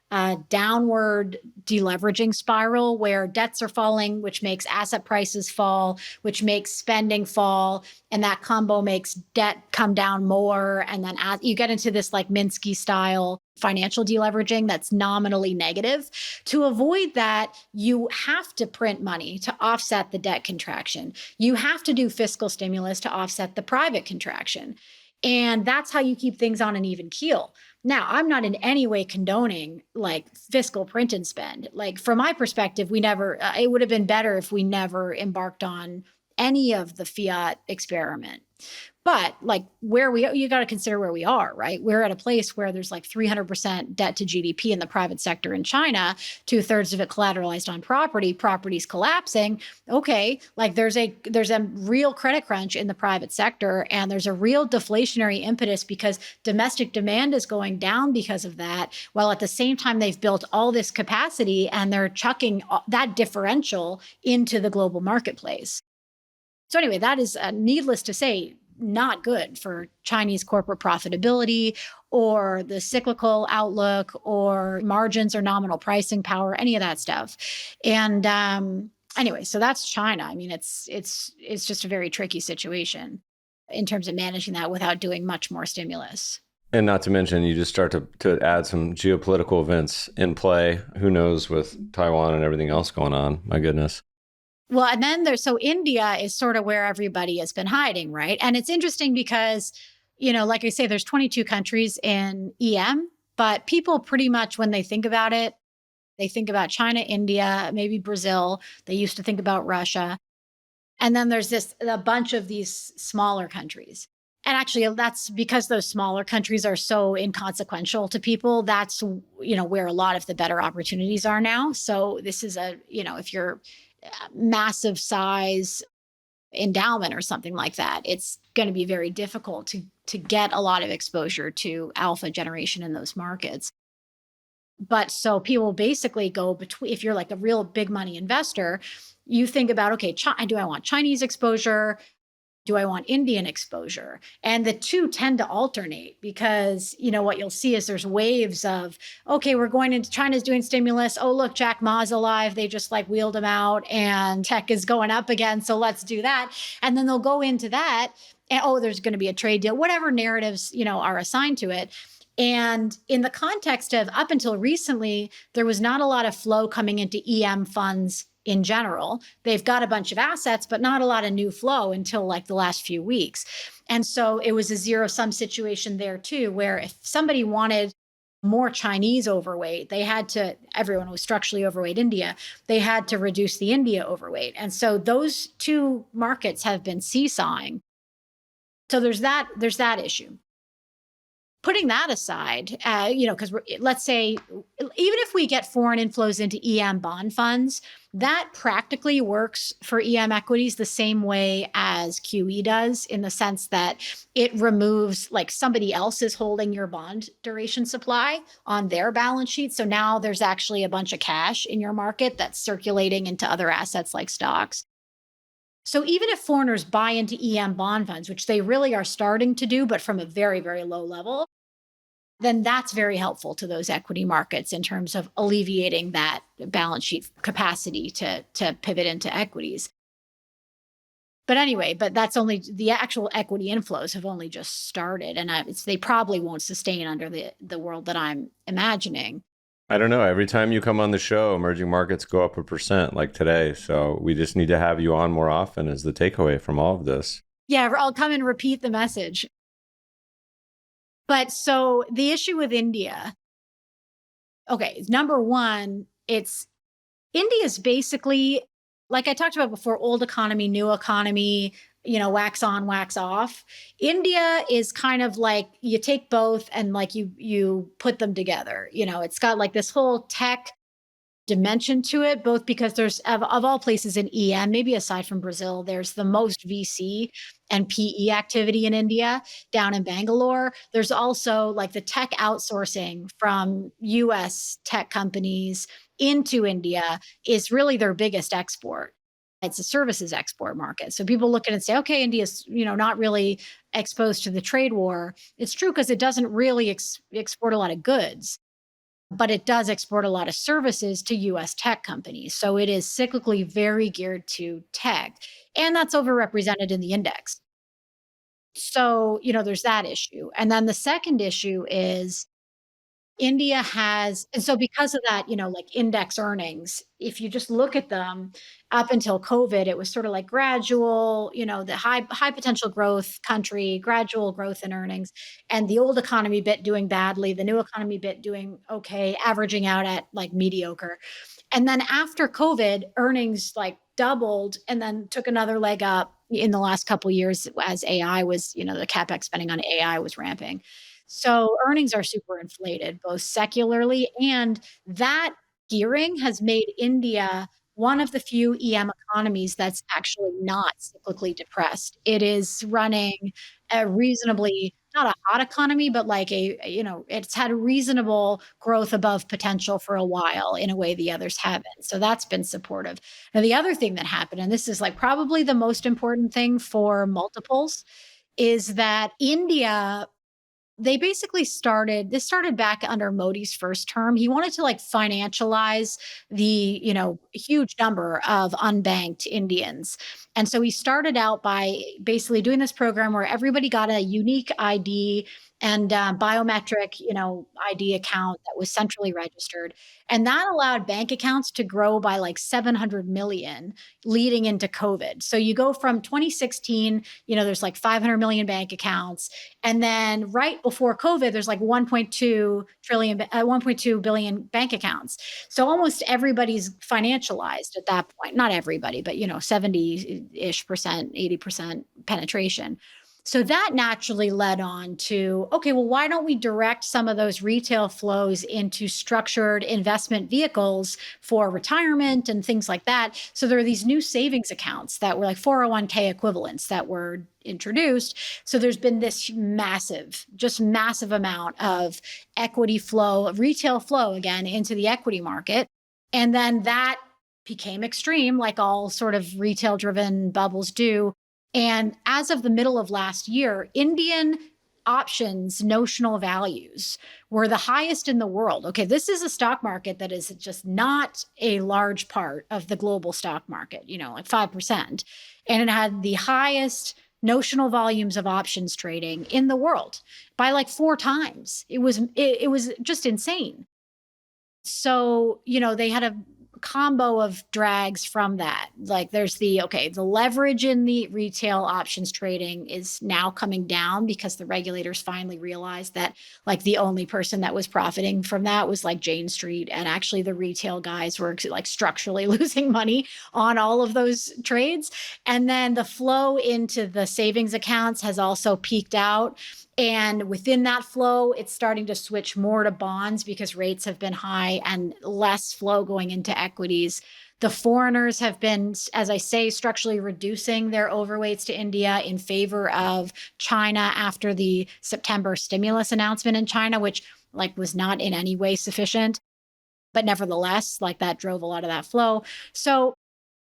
a downward deleveraging spiral where debts are falling, which makes asset prices fall, which makes spending fall, and that combo makes debt come down more. And then you get into this Minsky style financial deleveraging that's nominally negative. To avoid that, you have to print money to offset the debt contraction. You have to do fiscal stimulus to offset the private contraction. And that's how you keep things on an even keel. Now, I'm not in any way condoning fiscal print and spend. From my perspective, it would have been better if we never embarked on any of the fiat experiment. But you got to consider where we are, right? We're at a place where there's 300% debt to GDP in the private sector in China, 2/3 of it collateralized on property's collapsing. Okay, there's a real credit crunch in the private sector, and there's a real deflationary impetus because domestic demand is going down because of that, while at the same time they've built all this capacity and they're chucking that differential into the global marketplace. So anyway, that is needless to say, not good for Chinese corporate profitability or the cyclical outlook or margins or nominal pricing power, any of that stuff. And anyway, so that's China. I mean, it's just a very tricky situation in terms of managing that without doing much more stimulus. And not to mention, you just start to add some geopolitical events in play. Who knows with Taiwan and everything else going on? My goodness. Well, and then India is sort of where everybody has been hiding, right? And it's interesting because, like I say, there's 22 countries in EM, but people pretty much, when they think about it, they think about China, India, maybe Brazil. They used to think about Russia. And then there's a bunch of these smaller countries. And actually, that's because those smaller countries are so inconsequential to people. That's, where a lot of the better opportunities are now. So this is if you're massive size endowment or something like that, it's going to be very difficult to get a lot of exposure to alpha generation in those markets. But so people basically go between, if you're like a real big money investor, you think about, okay, do I want Chinese exposure? Do I want Indian exposure? And the two tend to alternate because, what you'll see is there's waves of, okay, we're going into China's doing stimulus. Oh, look, Jack Ma's alive. They just like wheeled him out and tech is going up again. So let's do that. And then they'll go into that. And oh, there's going to be a trade deal, whatever narratives, are assigned to it. And in the context of up until recently, there was not a lot of flow coming into EM funds in general. They've got a bunch of assets, but not a lot of new flow until like the last few weeks. And so it was a zero sum situation there too, where if somebody wanted more Chinese overweight, everyone was structurally overweight India, they had to reduce the India overweight. And so those two markets have been seesawing. So there's that issue. Putting that aside, because let's say, even if we get foreign inflows into EM bond funds, that practically works for EM equities the same way as QE does, in the sense that it removes, like, somebody else is holding your bond duration supply on their balance sheet. So now there's actually a bunch of cash in your market that's circulating into other assets like stocks. So even if foreigners buy into EM bond funds, which they really are starting to do, but from a very, very low level, then that's very helpful to those equity markets in terms of alleviating that balance sheet capacity to pivot into equities. But anyway, that's only the actual equity inflows have only just started, and they probably won't sustain under the world that I'm imagining. I don't know. Every time you come on the show, emerging markets go up 1% like today. So we just need to have you on more often is the takeaway from all of this. Yeah, I'll come and repeat the message. But so the issue with India, okay, number one, India's basically, like I talked about before, old economy, new economy, wax on, wax off. India is kind of like you take both and like you put them together. It's got like this whole tech dimension to it, both because there's, of all places in EM, maybe aside from Brazil, there's the most VC and PE activity in India down in Bangalore. There's also like the tech outsourcing from US tech companies into India is really their biggest export. It's a services export market. So people look at it and say, okay, India's, not really exposed to the trade war. It's true because it doesn't really export a lot of goods, but it does export a lot of services to US tech companies. So it is cyclically very geared to tech, and that's overrepresented in the index. So, there's that issue. And then the second issue is India has, and so because of that, like index earnings, if you just look at them up until COVID, it was sort of like gradual, the high potential growth country, gradual growth in earnings, and the old economy bit doing badly, the new economy bit doing okay, averaging out at like mediocre. And then after COVID, earnings like doubled and then took another leg up in the last couple of years as AI was, the CapEx spending on AI was ramping. So earnings are super inflated, both secularly, and that gearing has made India one of the few EM economies that's actually not cyclically depressed. It is running a reasonably, not a hot economy, but like it's had reasonable growth above potential for a while in a way the others haven't. So that's been supportive. Now, the other thing that happened, and this is like probably the most important thing for multiples, is that India, this started back under Modi's first term. He wanted to like financialize the, huge number of unbanked Indians. And so he started out by basically doing this program where everybody got a unique ID and biometric, ID account that was centrally registered. And that allowed bank accounts to grow by like 700 million leading into COVID. So you go from 2016, there's like 500 million bank accounts. And then right before COVID, there's like 1.2 billion bank accounts. So almost everybody's financialized at that point. Not everybody, but 70-ish%, 80% penetration. So that naturally led on to, okay, well, why don't we direct some of those retail flows into structured investment vehicles for retirement and things like that? So there are these new savings accounts that were like 401k equivalents that were introduced. So there's been this massive amount of equity flow, retail flow again into the equity market. And then that became extreme, like all sort of retail driven bubbles do. And as of the middle of last year, Indian options notional values were the highest in the world. Okay, this is a stock market that is just not a large part of the global stock market, like 5%. And it had the highest notional volumes of options trading in the world by like 4 times. It was just insane. So, they had a combo of drags from that. Like there's the leverage in the retail options trading is now coming down because the regulators finally realized that like the only person that was profiting from that was like Jane Street. And actually the retail guys were like structurally losing money on all of those trades. And then the flow into the savings accounts has also peaked out. And within that flow, it's starting to switch more to bonds because rates have been high and less flow going into equities. The foreigners have been, as I say, structurally reducing their overweights to India in favor of China after the September stimulus announcement in China, which like was not in any way sufficient. But nevertheless, like that drove a lot of that flow. So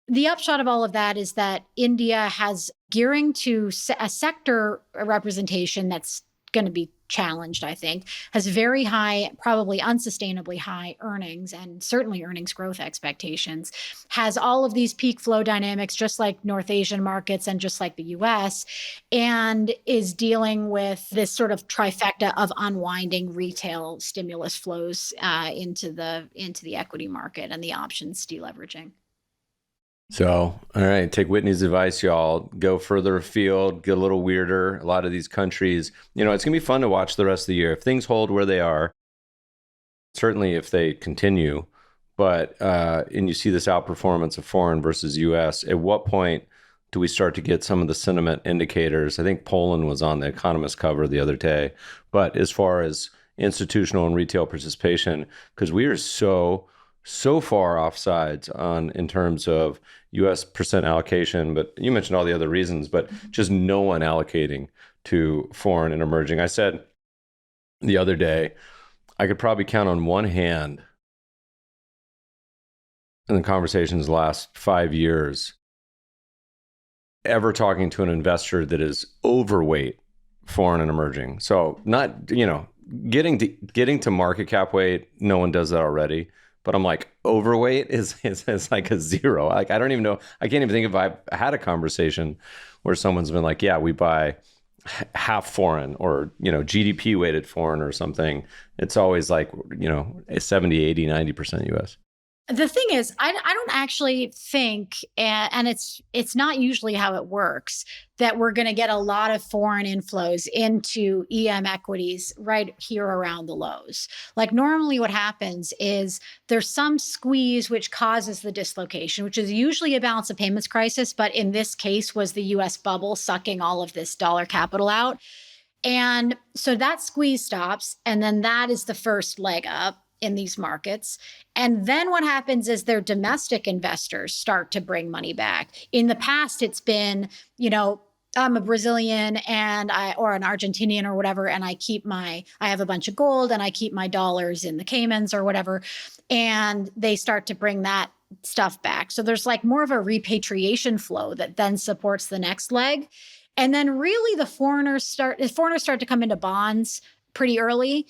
the upshot of all of that is that India has gearing to a sector representation that's going to be challenged, I think, has very high, probably unsustainably high earnings and certainly earnings growth expectations, has all of these peak flow dynamics, just like North Asian markets and just like the US, and is dealing with this sort of trifecta of unwinding retail stimulus flows into the equity market and the options deleveraging. So, all right, take Whitney's advice, y'all. Go further afield, get a little weirder. A lot of these countries, it's going to be fun to watch the rest of the year. If things hold where they are, certainly if they continue, but, and you see this outperformance of foreign versus US, at what point do we start to get some of the sentiment indicators? I think Poland was on the Economist cover the other day, but as far as institutional and retail participation, because we are so far offsides in terms of U.S. percent allocation, but you mentioned all the other reasons, but just no one allocating to foreign and emerging. I said the other day, I could probably count on one hand in the conversations the last 5 years ever talking to an investor that is overweight foreign and emerging. So not, getting to market cap weight, no one does that already. But I'm like, overweight is like a 0. Like, I don't even know. I can't even think if I've had a conversation where someone's been like, yeah, we buy half foreign or, GDP weighted foreign or something. It's always like, 70, 80, 90% US. The thing is, I don't actually think, and it's not usually how it works, that we're going to get a lot of foreign inflows into EM equities right here around the lows. Like normally what happens is there's some squeeze which causes the dislocation, which is usually a balance of payments crisis, but in this case was the US bubble sucking all of this dollar capital out. And so that squeeze stops, and then that is the first leg up in these markets. And then what happens is their domestic investors start to bring money back. In the past, it's been, I'm a Brazilian or an Argentinian or whatever, and I have a bunch of gold and I keep my dollars in the Caymans or whatever. And they start to bring that stuff back. So there's like more of a repatriation flow that then supports the next leg. And then really the foreigners start to come into bonds pretty early,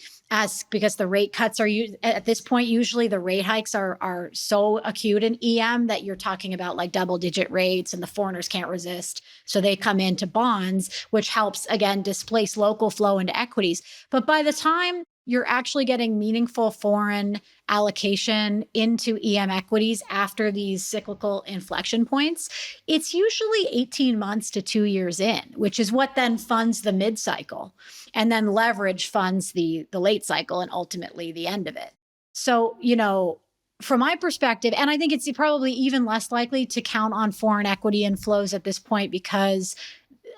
because the rate cuts are at this point, usually the rate hikes are so acute in EM that you're talking about like double-digit rates and the foreigners can't resist. So they come into bonds, which helps, again, displace local flow into equities. But by the time you're actually getting meaningful foreign allocation into EM equities after these cyclical inflection points, it's usually 18 months to 2 years in, which is what then funds the mid-cycle. And then leverage funds the late cycle and ultimately the end of it. So, from my perspective, and I think it's probably even less likely to count on foreign equity inflows at this point because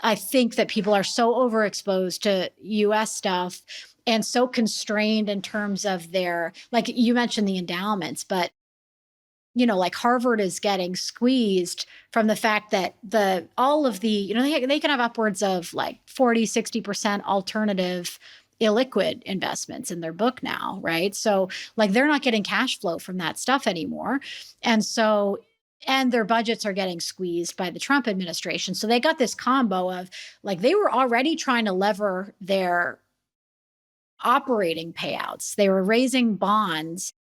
I think that people are so overexposed to US stuff and so constrained in terms of their, like you mentioned the endowments, but like Harvard is getting squeezed from the fact that all of the, they can have upwards of like 40-60% alternative illiquid investments in their book now, right? So like they're not getting cash flow from that stuff anymore. And their budgets are getting squeezed by the Trump administration. So they got this combo of like they were already trying to lever their operating payouts. They were raising bonds.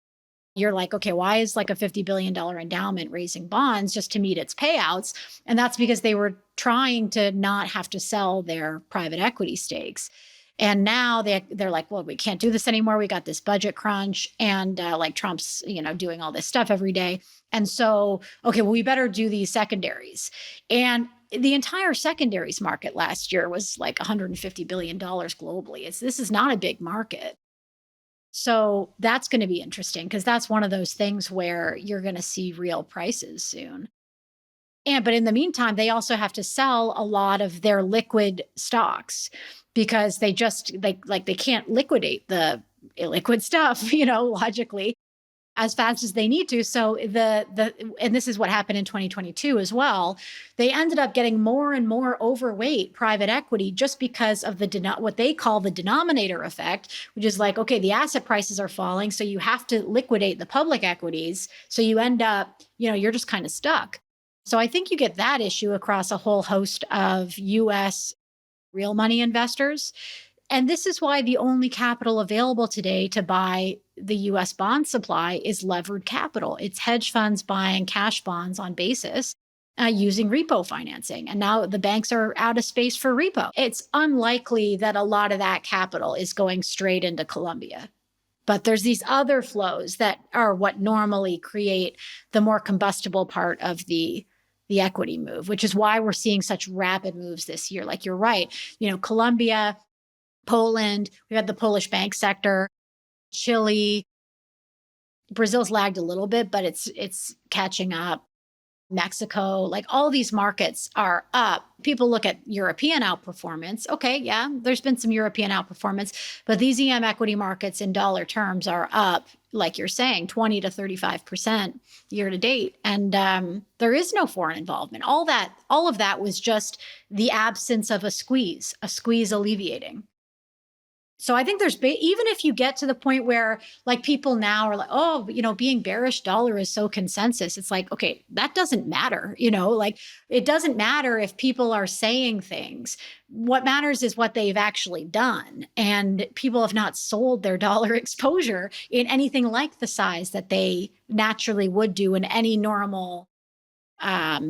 You're like, okay, why is like a $50 billion endowment raising bonds just to meet its payouts? And that's because they were trying to not have to sell their private equity stakes. And now they're like, well, we can't do this anymore. We got this budget crunch, and like Trump's, doing all this stuff every day. And so, okay, well, we better do these secondaries. And the entire secondaries market last year was like $150 billion globally. This is not a big market. So that's going to be interesting because that's one of those things where you're going to see real prices soon. But in the meantime, they also have to sell a lot of their liquid stocks because they can't liquidate the illiquid stuff, logically as fast as they need to. So and this is what happened in 2022 as well. They ended up getting more and more overweight private equity just because of what they call the denominator effect, which is like, okay, the asset prices are falling, so you have to liquidate the public equities. So you end up, you're just kind of stuck. So I think you get that issue across a whole host of US real money investors. And this is why the only capital available today to buy the US bond supply is levered capital. It's hedge funds buying cash bonds on basis using repo financing. And now the banks are out of space for repo. It's unlikely that a lot of that capital is going straight into Colombia. But there's these other flows that are what normally create the more combustible part of the equity move, which is why we're seeing such rapid moves this year. Like you're right, Colombia, Poland, we had the Polish bank sector, Chile, Brazil's lagged a little bit, but it's catching up. Mexico, like all these markets are up. People look at European outperformance. Okay, yeah, there's been some European outperformance, but these EM equity markets in dollar terms are up, like you're saying, 20 to 35% year to date. And there is no foreign involvement. All of that was just the absence of a squeeze alleviating. So I think even if you get to the point where like people now are like, oh, being bearish dollar is so consensus. It's like, okay, that doesn't matter. Like it doesn't matter if people are saying things. What matters is what they've actually done. And people have not sold their dollar exposure in anything like the size that they naturally would do in any normal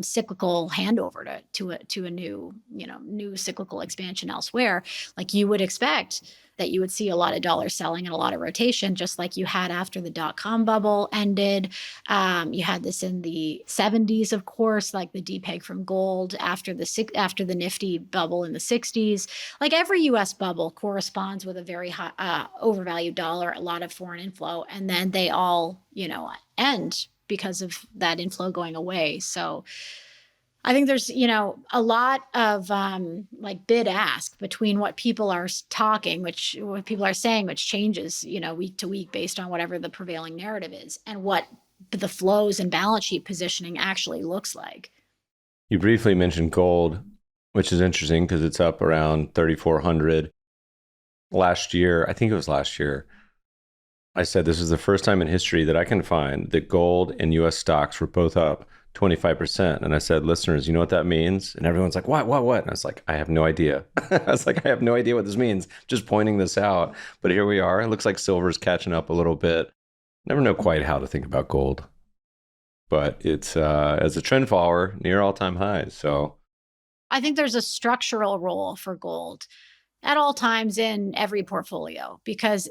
cyclical handover to a new cyclical expansion elsewhere. Like you would expect that you would see a lot of dollar selling and a lot of rotation, just like you had after the dot-com bubble ended. You had this in the 70s, of course, like the depeg from gold after the Nifty bubble in the 60s. Like every U.S. bubble corresponds with a very high overvalued dollar, a lot of foreign inflow, and then they all, end because of that inflow going away. So I think there's, a lot of like bid ask between what people are talking, what people are saying, which changes, week to week based on whatever the prevailing narrative is and what the flows and balance sheet positioning actually looks like. You briefly mentioned gold, which is interesting because it's up around 3,400 last year. I think it was last year. I said this is the first time in history that I can find that gold and U.S. stocks were both up 25%. And I said, listeners, you know what that means? And everyone's like, what? And I was like, I have no idea. I have no idea what this means. Just pointing this out. But here we are. It looks like silver's catching up a little bit. Never know quite how to think about gold. But it's, as a trend follower, near all-time highs. So I think there's a structural role for gold at all times in every portfolio because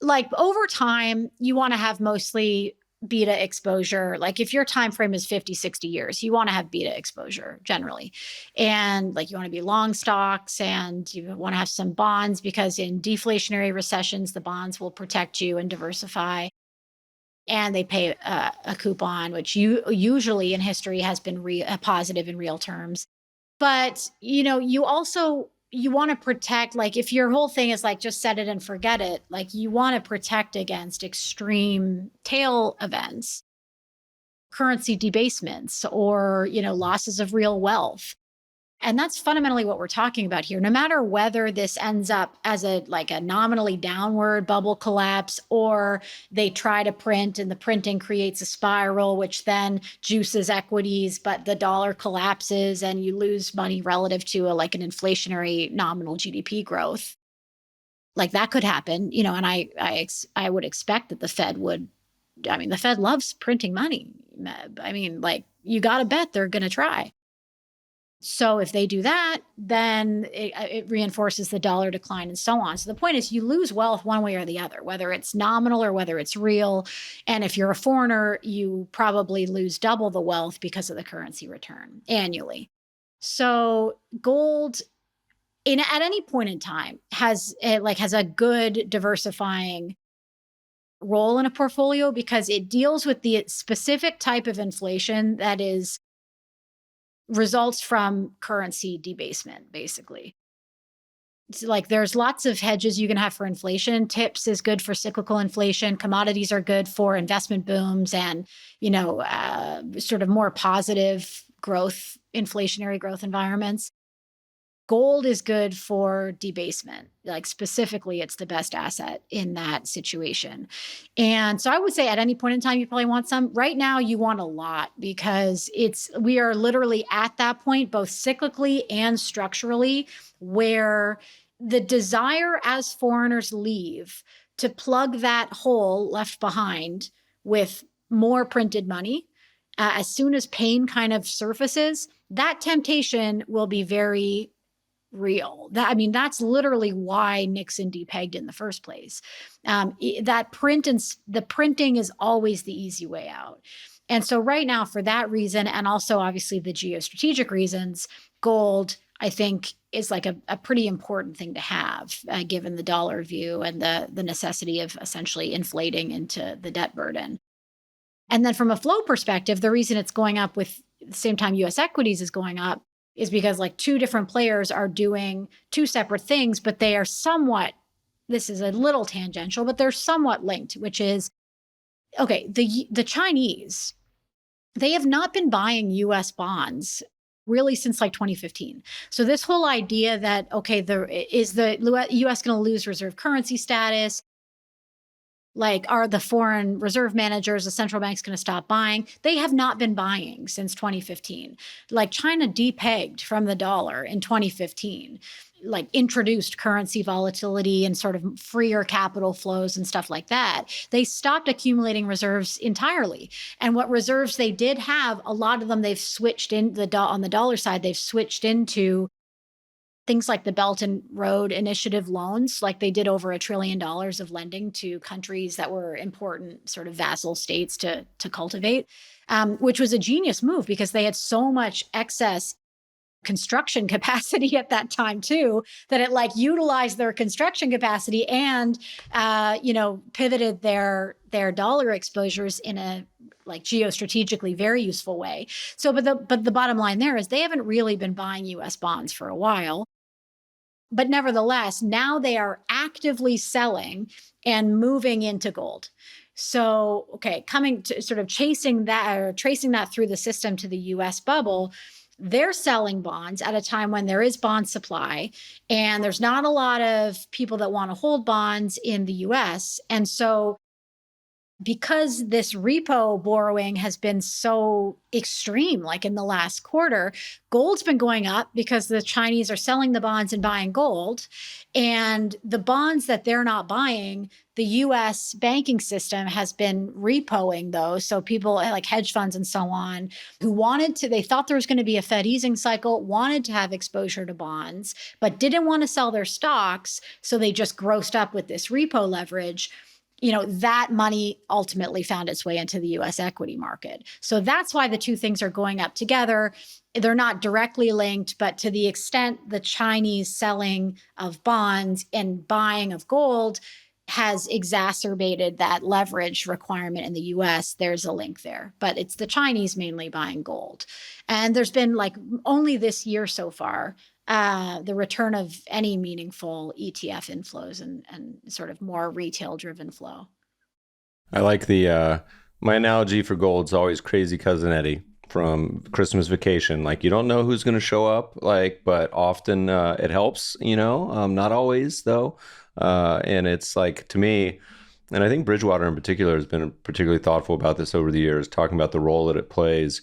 like over time, you want to have mostly beta exposure. Like if your time frame is 50, 60 years, you want to have beta exposure generally. And like you want to be long stocks and you want to have some bonds because in deflationary recessions, the bonds will protect you and diversify. And they pay a coupon, which usually in history has been positive in real terms. But, you also, you want to protect, like if your whole thing is like, just set it and forget it, like you want to protect against extreme tail events, currency debasements, or, losses of real wealth. And that's fundamentally what we're talking about here. No matter whether this ends up as a nominally downward bubble collapse, or they try to print and the printing creates a spiral, which then juices equities, but the dollar collapses and you lose money relative to an inflationary nominal GDP growth. Like that could happen, and I would expect that the Fed would. I mean, the Fed loves printing money. I mean, you got to bet they're going to try. So if they do that, then it reinforces the dollar decline and so on. So the point is you lose wealth one way or the other, whether it's nominal or whether it's real. And if you're a foreigner, you probably lose double the wealth because of the currency return annually. So gold at any point in time has a good diversifying role in a portfolio because it deals with the specific type of inflation that results from currency debasement, basically. It's there's lots of hedges you can have for inflation. TIPS is good for cyclical inflation. Commodities are good for investment booms and, sort of more positive growth, inflationary growth environments. Gold is good for debasement. Specifically, it's the best asset in that situation. And so I would say at any point in time, you probably want some. Right now, you want a lot because we are literally at that point, both cyclically and structurally, where the desire as foreigners leave to plug that hole left behind with more printed money, as soon as pain kind of surfaces, that temptation will be very real. That's literally why Nixon depegged in the first place. That the printing is always the easy way out. And so right now, for that reason, and also obviously the geostrategic reasons, gold, I think, is a pretty important thing to have, given the dollar view and the necessity of essentially inflating into the debt burden. And then from a flow perspective, the reason it's going up with the same time U.S. equities is going up is because two different players are doing two separate things, but they are somewhat, this is a little tangential, but they're somewhat linked, which is, okay, the Chinese, they have not been buying U.S. bonds really since 2015. So this whole idea that, okay, is the U.S. going to lose reserve currency status? Are the foreign reserve managers, the central bank's going to stop buying? They have not been buying since 2015. China depegged from the dollar in 2015, introduced currency volatility and sort of freer capital flows and stuff like that. They stopped accumulating reserves entirely. And what reserves they did have, a lot of them they've switched on the dollar side, they've switched into things like the Belt and Road Initiative loans, they did over $1 trillion of lending to countries that were important sort of vassal states to cultivate, which was a genius move because they had so much excess construction capacity at that time too, that it utilized their construction capacity and, pivoted their dollar exposures in a geostrategically very useful way. So, but the bottom line there is they haven't really been buying U.S. bonds for a while. But nevertheless, now they are actively selling and moving into gold. So, okay, coming to sort of chasing that or tracing that through the system to the US bubble, they're selling bonds at a time when there is bond supply and there's not a lot of people that want to hold bonds in the US. And so because this repo borrowing has been so extreme, in the last quarter, gold's been going up because the Chinese are selling the bonds and buying gold. And the bonds that they're not buying, the US banking system has been repoing those. So people like hedge funds and so on who they thought there was going to be a Fed easing cycle, wanted to have exposure to bonds, but didn't want to sell their stocks. So they just grossed up with this repo leverage. That money ultimately found its way into the US equity market. So that's why the two things are going up together. They're not directly linked, but to the extent the Chinese selling of bonds and buying of gold has exacerbated that leverage requirement in the US, there's a link there. But it's the Chinese mainly buying gold. And there's been like only this year so far, the return of any meaningful ETF inflows and sort of more retail driven flow. I like my analogy for gold's always Crazy Cousin Eddie from Christmas Vacation. Like, you don't know who's going to show up, but often it helps, not always though. And it's like, to me, and I think Bridgewater in particular has been particularly thoughtful about this over the years, talking about the role that it plays.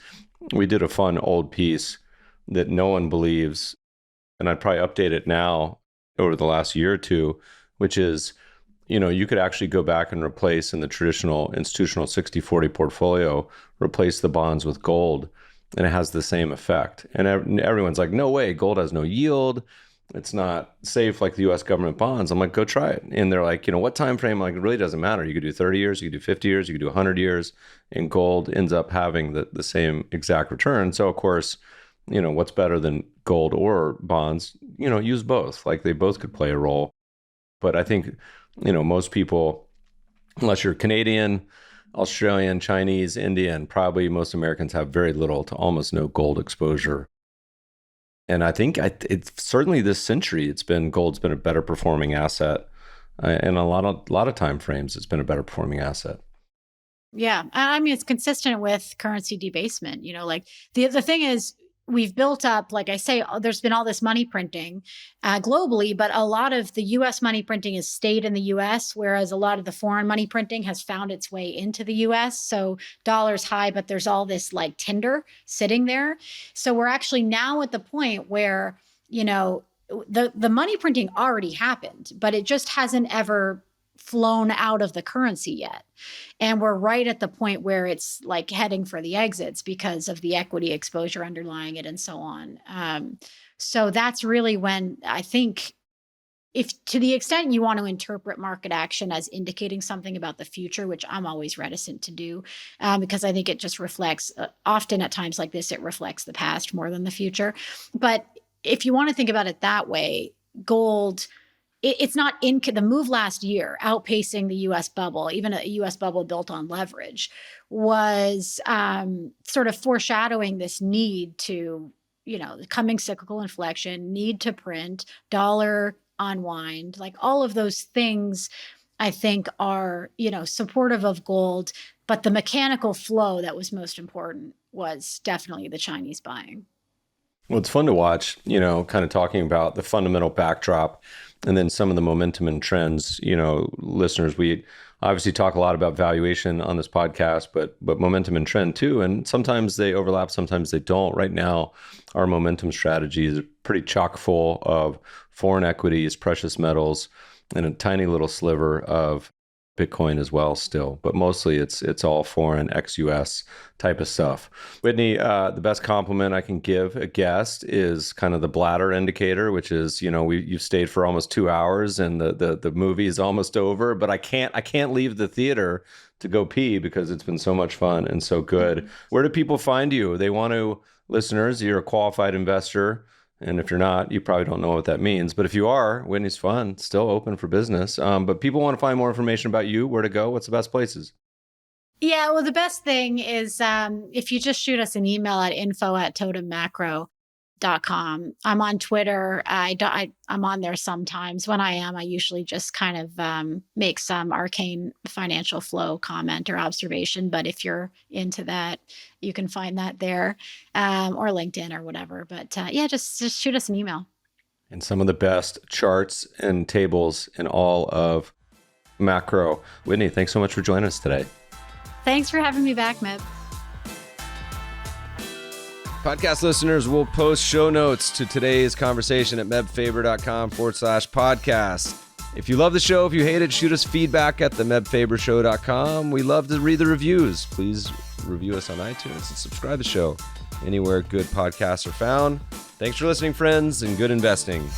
We did a fun old piece that no one believes, and I'd probably update it now over the last year or two, which is, you could actually go back and replace in the traditional institutional 60-40 portfolio, replace the bonds with gold, and it has the same effect. And everyone's like, no way, gold has no yield. It's not safe like the US government bonds. I'm like, go try it. And they're like, what time frame? Like, it really doesn't matter. You could do 30 years, you could do 50 years, you could do 100 years, and gold ends up having the same exact return. So of course, what's better than gold or bonds? Use both. Like, they both could play a role. But I think, most people, unless you're Canadian, Australian, Chinese, Indian, probably most Americans have very little to almost no gold exposure. And I think it's certainly this century, gold's been a better performing asset. And a lot of time frames, it's been a better performing asset. Yeah. I mean, it's consistent with currency debasement. Like the thing is, we've built up, like I say, there's been all this money printing globally, but a lot of the US money printing has stayed in the US, whereas a lot of the foreign money printing has found its way into the US. So dollar's high, but there's all this like tinder sitting there. So we're actually now at the point where, the money printing already happened, but it just hasn't ever flown out of the currency yet. And we're right at the point where it's like heading for the exits because of the equity exposure underlying it and so on. So that's really when I think, if to the extent you want to interpret market action as indicating something about the future, which I'm always reticent to do, because I think it just reflects, often at times like this, it reflects the past more than the future. But if you want to think about it that way, gold, it's not in the move last year, outpacing the US bubble, even a US bubble built on leverage, was sort of foreshadowing this need to, the coming cyclical inflection, need to print, dollar unwind, like all of those things, I think are, supportive of gold. But the mechanical flow that was most important was definitely the Chinese buying. Well, it's fun to watch, kind of talking about the fundamental backdrop and then some of the momentum and trends. Listeners, we obviously talk a lot about valuation on this podcast, but momentum and trend too. And sometimes they overlap, sometimes they don't. Right now, our momentum strategy is pretty chock full of foreign equities, precious metals, and a tiny little sliver of Bitcoin as well still, but mostly it's all foreign ex-US type of stuff. Whitney, the best compliment I can give a guest is kind of the bladder indicator, which is, you've stayed for almost 2 hours and the movie is almost over, but I can't leave the theater to go pee because it's been so much fun and so good. Where do people find you? Listeners, you're a qualified investor. And if you're not, you probably don't know what that means. But if you are, Whitney's Fund, still open for business. But people want to find more information about you, where to go, what's the best places? Yeah, well, the best thing is if you just shoot us an email at info@totemmacro.com. I'm on Twitter. I'm on there sometimes. When I am, I usually just kind of make some arcane financial flow comment or observation. But if you're into that, you can find that there or LinkedIn or whatever. But just shoot us an email. And some of the best charts and tables in all of macro. Whitney, thanks so much for joining us today. Thanks for having me back, Meb. Podcast listeners will post show notes to today's conversation at mebfaber.com/podcast. If you love the show, if you hate it, shoot us feedback at themebfabershow.com. We love to read the reviews. Please review us on iTunes and subscribe to the show anywhere good podcasts are found. Thanks for listening, friends, and good investing.